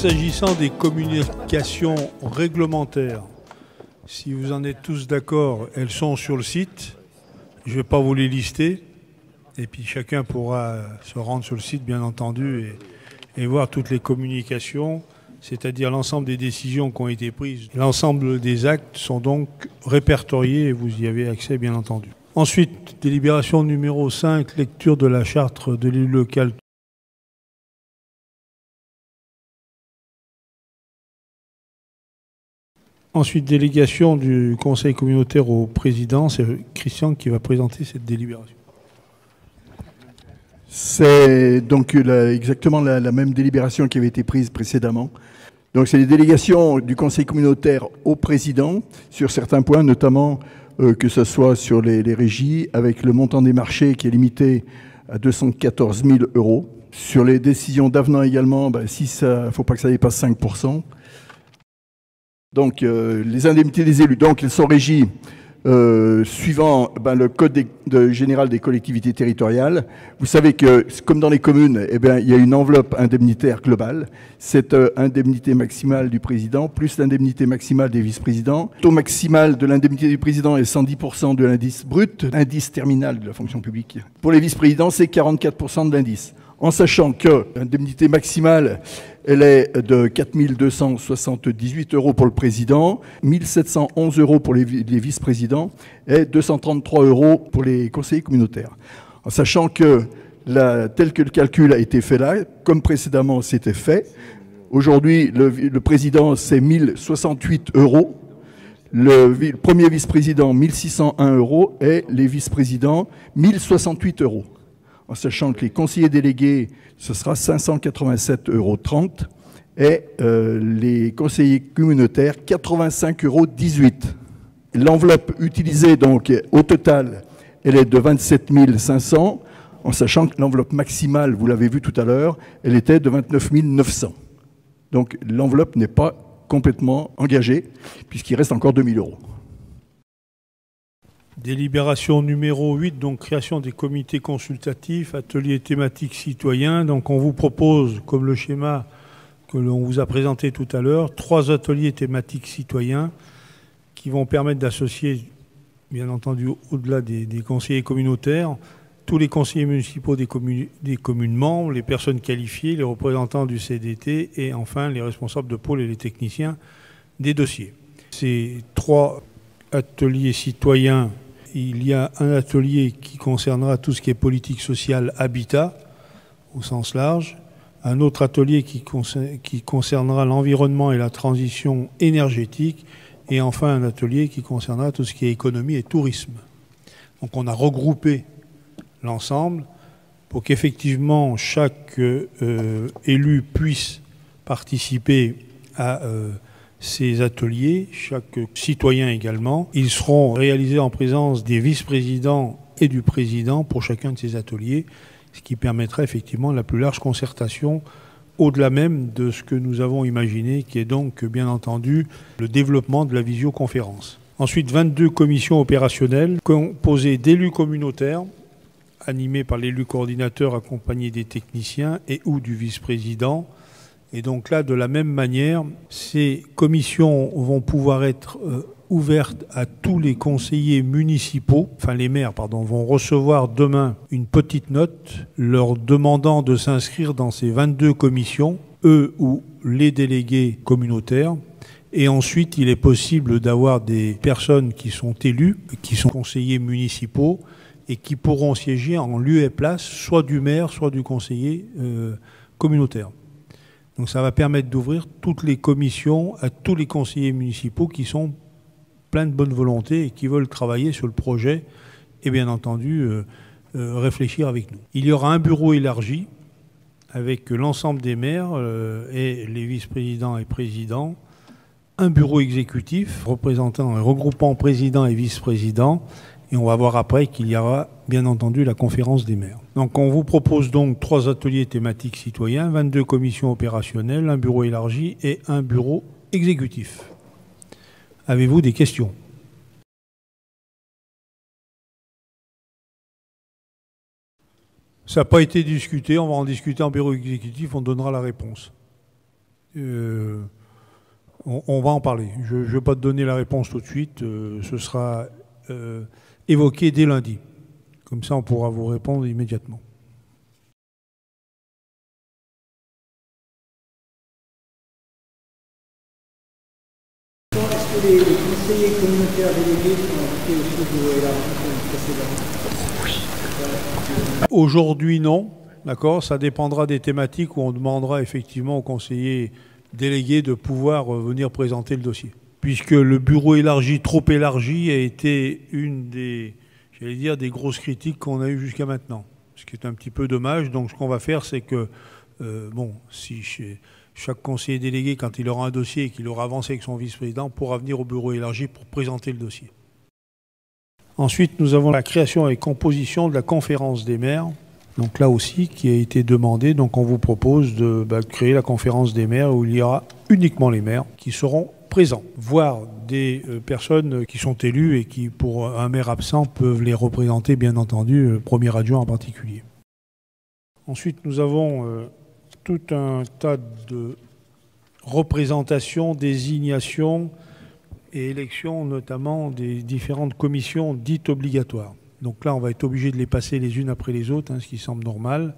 S'agissant des communications réglementaires, si vous en êtes tous d'accord, elles sont sur le site. Je ne vais pas vous les lister. Et puis chacun pourra se rendre sur le site, bien entendu, et voir toutes les communications, c'est-à-dire l'ensemble des décisions qui ont été prises. L'ensemble des actes sont donc répertoriés et vous y avez accès, bien entendu. Ensuite, délibération numéro 5, lecture de la charte de l'élu local. Ensuite, délégation du conseil communautaire au président. C'est Christian qui va présenter cette délibération. C'est donc exactement la même délibération qui avait été prise précédemment. Donc c'est les délégations du conseil communautaire au président sur certains points, notamment que ce soit sur les régies, avec le montant des marchés qui est limité à 214 000 €. Sur les décisions d'avenant également, si ça, il ne faut pas que ça dépasse 5%. Donc les indemnités des élus, donc elles sont régies suivant le code général des collectivités territoriales. Vous savez que, comme dans les communes, il y a une enveloppe indemnitaire globale. Cette indemnité maximale du président, plus l'indemnité maximale des vice-présidents. Le taux maximal de l'indemnité du président est 110% de l'indice brut, l'indice terminal de la fonction publique. Pour les vice-présidents, c'est 44% de l'indice. En sachant que l'indemnité maximale, elle est de 4 278 € pour le président, 1 711 € pour les vice-présidents et 233 € pour les conseillers communautaires. En sachant que, tel que le calcul a été fait là, comme précédemment c'était fait, aujourd'hui le président c'est 1 068 €, le premier vice-président 1 601 € et les vice-présidents 1 068 €. En sachant que les conseillers délégués, ce sera 587,30 € et les conseillers communautaires, 85,18 €. L'enveloppe utilisée, donc, au total, elle est de 27 500, en sachant que l'enveloppe maximale, vous l'avez vu tout à l'heure, elle était de 29 900. Donc l'enveloppe n'est pas complètement engagée, puisqu'il reste encore 2 000 €. Délibération numéro 8, donc création des comités consultatifs, ateliers thématiques citoyens. Donc on vous propose, comme le schéma que l'on vous a présenté tout à l'heure, 3 ateliers thématiques citoyens qui vont permettre d'associer, bien entendu, au-delà des conseillers communautaires, tous les conseillers municipaux des communes membres, les personnes qualifiées, les représentants du CDT et enfin les responsables de pôle et les techniciens des dossiers. Ces 3 ateliers citoyens, il y a un atelier qui concernera tout ce qui est politique sociale, habitat, au sens large. Un autre atelier qui concernera l'environnement et la transition énergétique. Et enfin, un atelier qui concernera tout ce qui est économie et tourisme. Donc on a regroupé l'ensemble pour qu'effectivement chaque élu puisse participer à ces ateliers, chaque citoyen également. Ils seront réalisés en présence des vice-présidents et du président pour chacun de ces ateliers, ce qui permettra effectivement la plus large concertation au-delà même de ce que nous avons imaginé, qui est donc bien entendu le développement de la visioconférence. Ensuite, 22 commissions opérationnelles composées d'élus communautaires, animées par l'élu coordinateur accompagné des techniciens et ou du vice-président. Et donc là, de la même manière, ces commissions vont pouvoir être ouvertes à tous les conseillers municipaux, enfin les maires, pardon, vont recevoir demain une petite note leur demandant de s'inscrire dans ces 22 commissions, eux ou les délégués communautaires. Et ensuite, il est possible d'avoir des personnes qui sont élues, qui sont conseillers municipaux et qui pourront siéger en lieu et place soit du maire, soit du conseiller communautaire. Donc ça va permettre d'ouvrir toutes les commissions à tous les conseillers municipaux qui sont pleins de bonne volonté et qui veulent travailler sur le projet et bien entendu réfléchir avec nous. Il y aura un bureau élargi avec l'ensemble des maires et les vice-présidents et présidents, un bureau exécutif représentant et regroupant président et vice-président. Et on va voir après qu'il y aura, bien entendu, la conférence des maires. Donc on vous propose donc 3 ateliers thématiques citoyens, 22 commissions opérationnelles, un bureau élargi et un bureau exécutif. Avez-vous des questions ? Ça n'a pas été discuté, on va en discuter en bureau exécutif, on donnera la réponse. On va en parler. Je ne vais pas te donner la réponse tout de suite. Ce sera évoqué dès lundi. Comme ça, on pourra vous répondre immédiatement. Est-ce que les conseillers communautaires délégués sont invités aussi au bureau élargi comme précédemment? Aujourd'hui, non. D'accord. Ça dépendra des thématiques où on demandera effectivement aux conseillers délégués de pouvoir venir présenter le dossier. Puisque le bureau élargi, trop élargi, a été une des, j'allais dire, des grosses critiques qu'on a eues jusqu'à maintenant. Ce qui est un petit peu dommage. Donc ce qu'on va faire, c'est que, si chaque conseiller délégué, quand il aura un dossier et qu'il aura avancé avec son vice-président, pourra venir au bureau élargi pour présenter le dossier. Ensuite, nous avons la création et composition de la conférence des maires. Donc là aussi, qui a été demandé. Donc on vous propose de créer la conférence des maires où il y aura uniquement les maires qui seront présents, voire des personnes qui sont élues et qui, pour un maire absent, peuvent les représenter, bien entendu, le premier adjoint en particulier. Ensuite, nous avons tout un tas de représentations, désignations et élections, notamment des différentes commissions dites obligatoires. Donc là, on va être obligé de les passer les unes après les autres, ce qui semble normal.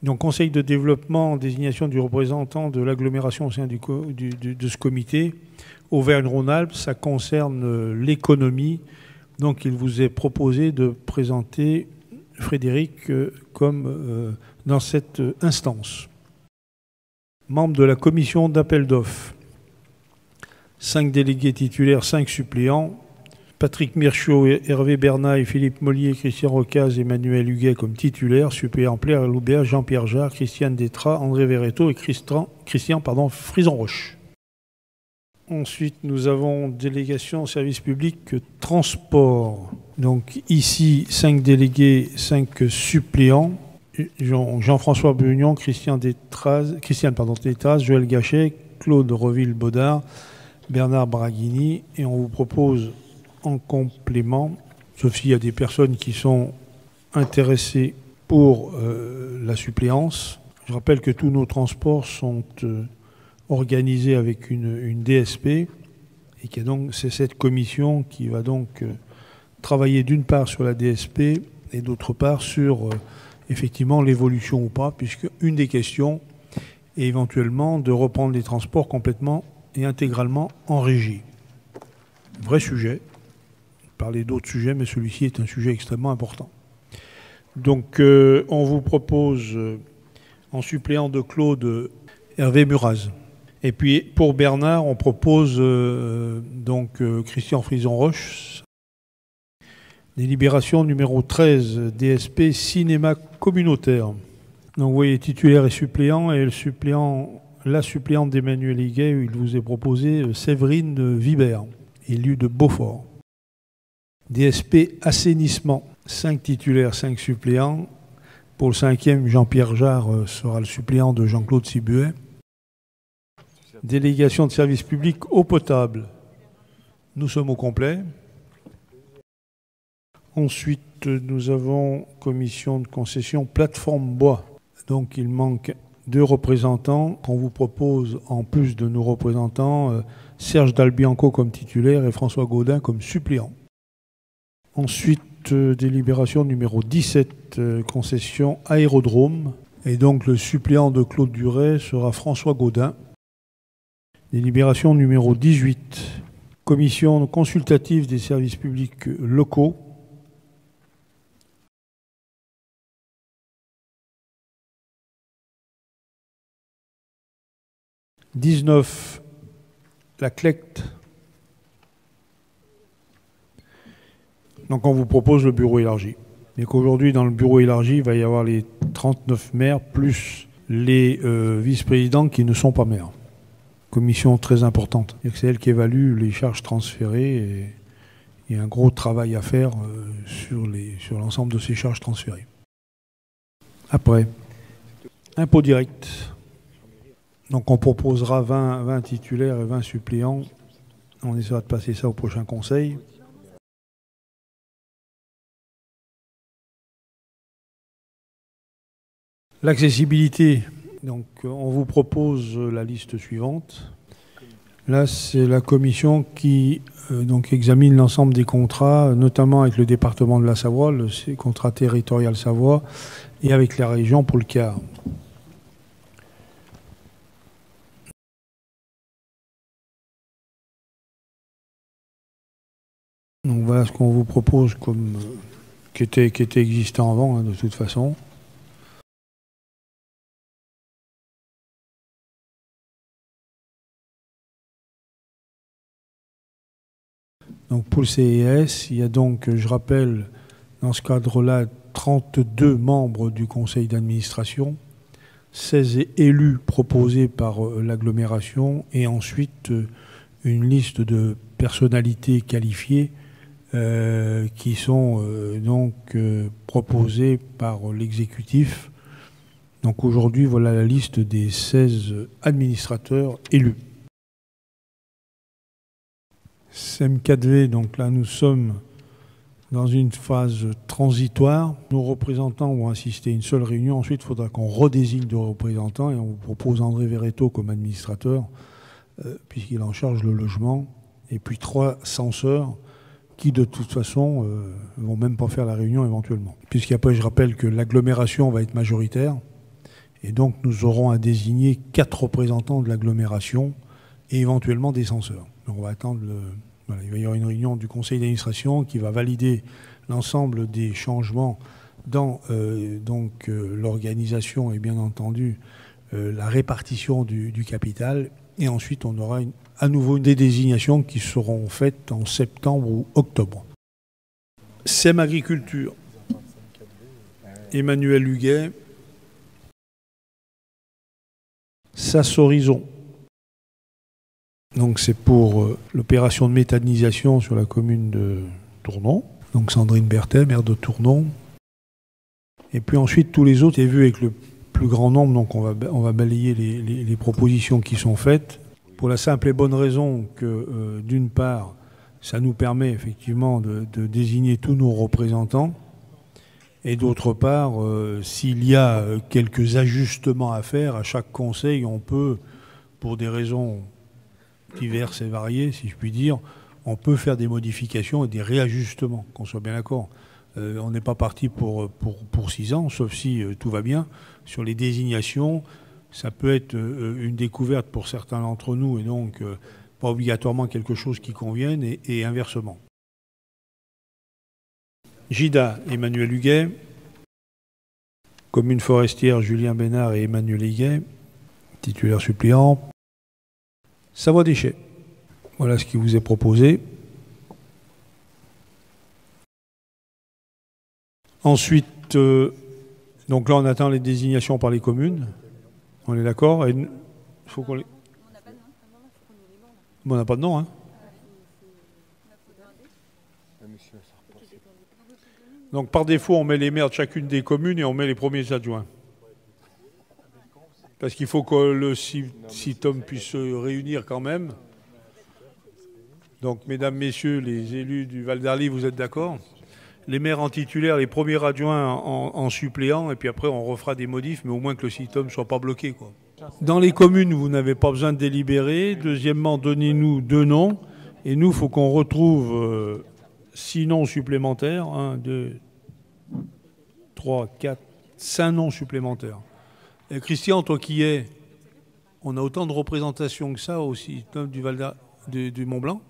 Donc, conseil de développement, désignation du représentant de l'agglomération au sein de ce comité. Auvergne-Rhône-Alpes, ça concerne l'économie. Donc, il vous est proposé de présenter Frédéric comme dans cette instance. Membre de la commission d'appel d'offres. 5 délégués titulaires, 5 suppléants. Patrick Mirchaud, Hervé Bernaille, Philippe Mollier, Christian Rocaz, Emmanuel Huguet comme titulaires, suppléants Pierre Loubert, Jean-Pierre Jarre, Christiane Détrat, André Verretto et Christian Frison-Roche. Ensuite, nous avons délégation au service public transport. Donc ici, 5 délégués, 5 suppléants. Jean-François Brugnon, Christiane Détraz, Joël Gachet, Claude Reville-Baudard, Bernard Braghini. Et on vous propose en complément, sauf s'il y a des personnes qui sont intéressées pour la suppléance. Je rappelle que tous nos transports sont organisés avec une DSP et que donc c'est cette commission qui va donc travailler d'une part sur la DSP et d'autre part sur effectivement l'évolution ou pas, puisque une des questions est éventuellement de reprendre les transports complètement et intégralement en régie. Vrai sujet. Parler d'autres sujets, mais celui-ci est un sujet extrêmement important. Donc, on vous propose, en suppléant de Claude, Hervé Muraz. Et puis, pour Bernard, on propose Christian Frison-Roche. Délibération numéro 13, DSP Cinéma communautaire. Donc, vous voyez, titulaire et suppléant, et la suppléante d'Emmanuel Huguet, il vous est proposé Séverine Vibert, élue de Beaufort. DSP assainissement, 5 titulaires, 5 suppléants. Pour le 5e, Jean-Pierre Jarre sera le suppléant de Jean-Claude Sibuet. Délégation de service public eau potable. Nous sommes au complet. Ensuite, nous avons commission de concession plateforme bois. Donc, il manque 2 représentants qu'on vous propose, en plus de nos représentants, Serge Dalbianco comme titulaire et François Gaudin comme suppléant. Ensuite, délibération numéro 17, concession aérodrome. Et donc, le suppléant de Claude Duret sera François Gaudin. Délibération numéro 18, commission consultative des services publics locaux. « 19, la CLECT. Donc on vous propose le bureau élargi. Et qu'aujourd'hui, dans le bureau élargi, il va y avoir les 39 maires plus les vice-présidents qui ne sont pas maires. Commission très importante. C'est elle qui évalue les charges transférées et il y a un gros travail à faire sur l'ensemble de ces charges transférées. Après, impôt direct. Donc on proposera 20 titulaires et 20 suppléants. On essaiera de passer ça au prochain conseil. L'accessibilité, Donc on vous propose la liste suivante. Là, c'est la commission qui donc examine l'ensemble des contrats, notamment avec le département de la Savoie, le contrat territorial Savoie, et avec la région pour le CAR. Donc voilà ce qu'on vous propose comme qui était existant avant, hein, de toute façon. Donc pour le CES, il y a donc, je rappelle, dans ce cadre-là, 32 membres du conseil d'administration, 16 élus proposés par l'agglomération et ensuite une liste de personnalités qualifiées qui sont donc proposées par l'exécutif. Donc aujourd'hui, voilà la liste des 16 administrateurs élus. SEM4V, donc là nous sommes dans une phase transitoire. Nos représentants vont assister à une seule réunion. Ensuite, il faudra qu'on redésigne de représentants et on vous propose André Verretto comme administrateur, puisqu'il en charge le logement, et puis 3 censeurs qui, de toute façon, ne vont même pas faire la réunion éventuellement. Puisqu'après, je rappelle que l'agglomération va être majoritaire, et donc nous aurons à désigner 4 représentants de l'agglomération et éventuellement des censeurs. Donc on va attendre voilà, il va y avoir une réunion du conseil d'administration qui va valider l'ensemble des changements dans l'organisation et bien entendu la répartition du capital. Et ensuite, on aura à nouveau des désignations qui seront faites en septembre ou octobre. SEM Agriculture. Emmanuel Huguet. SAS Horizon. Donc c'est pour l'opération de méthanisation sur la commune de Tournon. Donc Sandrine Berthet, maire de Tournon. Et puis ensuite tous les autres, j'ai vu avec le plus grand nombre, donc on va balayer les propositions qui sont faites. Pour la simple et bonne raison que d'une part, ça nous permet effectivement de désigner tous nos représentants. Et d'autre part, s'il y a quelques ajustements à faire, à chaque conseil, on peut, pour des raisons diverses et variées, si je puis dire, on peut faire des modifications et des réajustements, qu'on soit bien d'accord. On n'est pas parti pour 6 ans, sauf si tout va bien. Sur les désignations, ça peut être une découverte pour certains d'entre nous et donc pas obligatoirement quelque chose qui convienne et inversement. JIDA, Emmanuel Huguet. Commune forestière, Julien Bénard et Emmanuel Huguet, titulaire suppléant. Savoie Déchets. Voilà ce qui vous est proposé. Ensuite, donc là on attend les désignations par les communes. On est d'accord? Il faut qu'on les... On n'a pas de nom, hein? Donc par défaut, on met les maires de chacune des communes et on met les premiers adjoints. Parce qu'il faut que le CITOM puisse se réunir quand même. Donc mesdames, messieurs, les élus du Val d'Arly, vous êtes d'accord? Les maires en titulaire, les premiers adjoints en suppléant, et puis après on refera des modifs, mais au moins que le CITOM ne soit pas bloqué, quoi. Dans les communes, vous n'avez pas besoin de délibérer. Deuxièmement, donnez-nous 2 noms. Et nous, il faut qu'on retrouve 6 noms supplémentaires. 1, 2, 3, 4, 5 noms supplémentaires. Et Christian, toi qui es, on a autant de représentation que ça aussi, du Val du Mont-Blanc?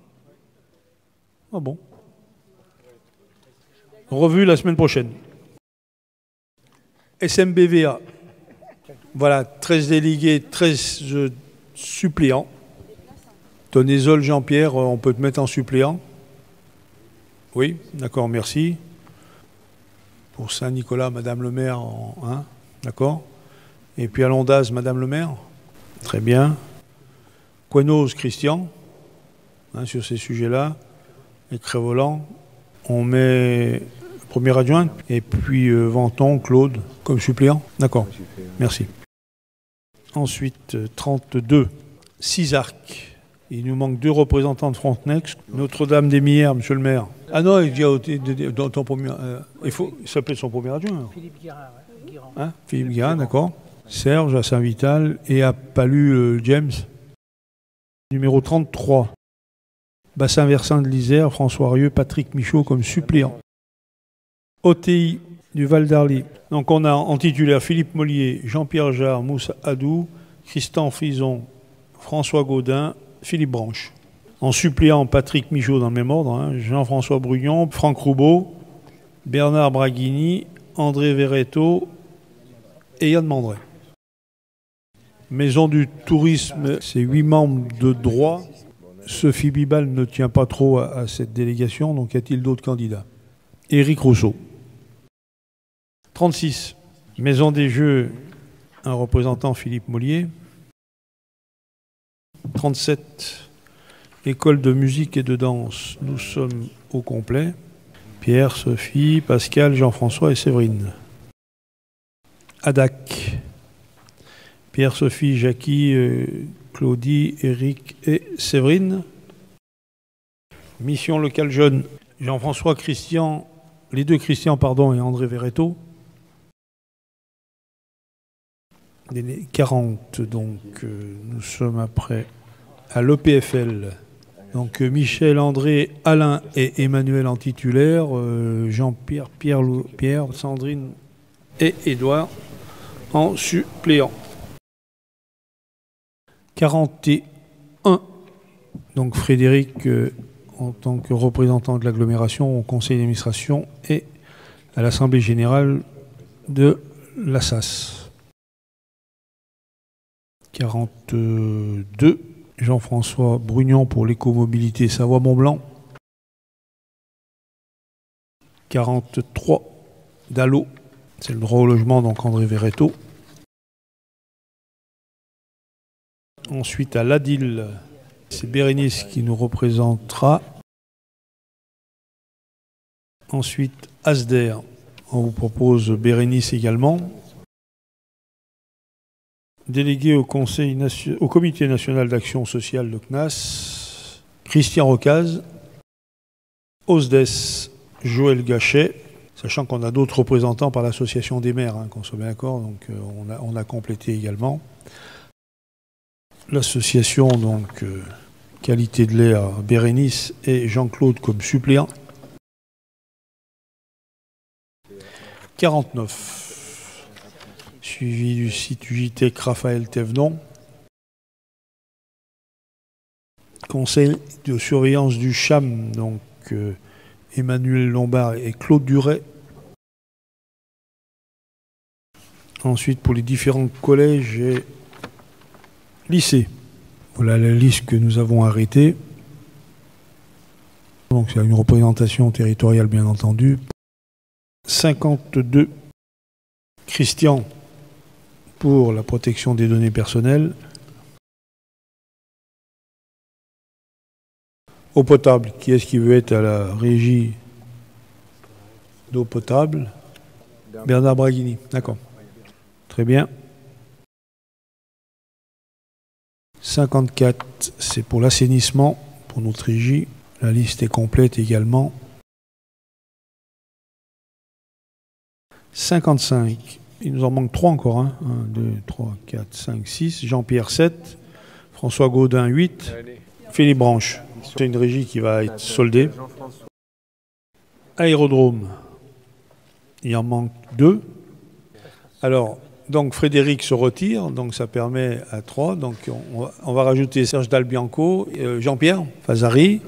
Ah bon? Revue la semaine prochaine. SMBVA. Voilà, 13 délégués, 13 suppléants. Tonnézol, Jean-Pierre, on peut te mettre en suppléant? Oui, d'accord, merci. Pour Saint-Nicolas, Madame le maire, d'accord. Et puis à Londaz, Madame le maire. Très bien. Quenos, Christian, sur ces sujets-là. Et Crévolant, on met premier adjoint. Et puis Venton, Claude, comme suppléant. D'accord, merci. Ensuite, 32, Cisarc. Il nous manque 2 représentants de Frontenex. Notre-Dame-des-Millières, monsieur le maire. Ah non, il dit dans ton premier... il s'appelait son premier adjoint. Philippe Guérin, ouais. Philippe Guérin, d'accord. Serge à Saint-Vital et à Palu James. Numéro 33. Bassin Versant de l'Isère, François Rieux, Patrick Michaud comme suppléant. OTI du Val d'Arly. Donc on a en titulaire Philippe Mollier, Jean-Pierre Jarre, Moussa Hadou, Christian Frison, François Gaudin, Philippe Branche. En suppléant Patrick Michaud dans le même ordre, hein, Jean-François Brugnon, Franck Roubaud, Bernard Braghini, André Verretto et Yann Mandret. Maison du tourisme, c'est 8 membres de droit. Sophie Bibal ne tient pas trop à cette délégation, donc y a-t-il d'autres candidats? Éric Rousseau. 36. Maison des Jeux, un représentant Philippe Mollier. 37. École de musique et de danse, nous sommes au complet. Pierre, Sophie, Pascal, Jean-François et Séverine. ADAC. Pierre, Sophie, Jackie, Claudie, Eric et Séverine. Mission locale jeune, Jean-François, Christian, les deux Christian, pardon, et André Verretto. 40, donc nous sommes après à l'EPFL. Donc Michel, André, Alain et Emmanuel en titulaire, Jean-Pierre, Pierre, Sandrine et Édouard en suppléant. 41. Donc Frédéric en tant que représentant de l'agglomération au conseil d'administration et à l'assemblée générale de l'Assas. 42. Jean-François Brugnon pour l'écomobilité Savoie-Mont-Blanc. 43. Dallot, c'est le droit au logement, donc André Verretto. Ensuite à l'ADIL, c'est Bérénice qui nous représentera. Ensuite ASDER, on vous propose Bérénice également. Délégué au comité national d'action sociale de CNAS, Christian Rocaz. OSDES, Joël Gachet, sachant qu'on a d'autres représentants par l'association des maires, hein, qu'on soit bien d'accord, donc on a complété également. L'association donc Qualité de l'air, Bérénice et Jean-Claude comme suppléant. 49. Suivi du site UJTEC Raphaël Thévenon. Conseil de surveillance du CHAM, donc Emmanuel Lombard et Claude Duret. Ensuite, pour les différents collèges et lycées. Voilà la liste que nous avons arrêtée. Donc, c'est une représentation territoriale, bien entendu. 52. Christian pour la protection des données personnelles. Eau potable, qui est-ce qui veut être à la régie d'eau potable? Bernard Braghini, d'accord. Très bien. 54, c'est pour l'assainissement, pour notre régie. La liste est complète également. 55, il nous en manque 3 encore. Hein. 1, 2, 3, 4, 5, 6. Jean-Pierre 7. François Gaudin 8. Philippe Branche. C'est une régie qui va être soldée. Aérodrome, il en manque 2. Alors, donc Frédéric se retire, donc ça permet à 3. Donc on va rajouter Serge Dalbianco, Jean-Pierre Fazari,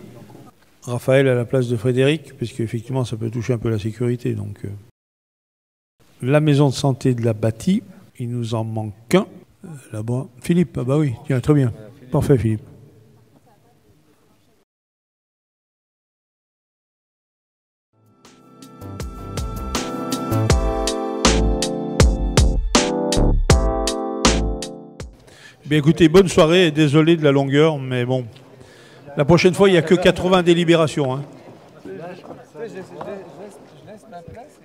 Raphaël à la place de Frédéric, puisque effectivement ça peut toucher un peu la sécurité. Donc la maison de santé de la Bâtie, il nous en manque qu'un là-bas. Philippe, ah bah oui, tiens, très bien. Parfait Philippe. Bien, écoutez, bonne soirée et désolé de la longueur, mais bon, la prochaine fois, il n'y a que 80 délibérations. Hein. Je laisse ma place.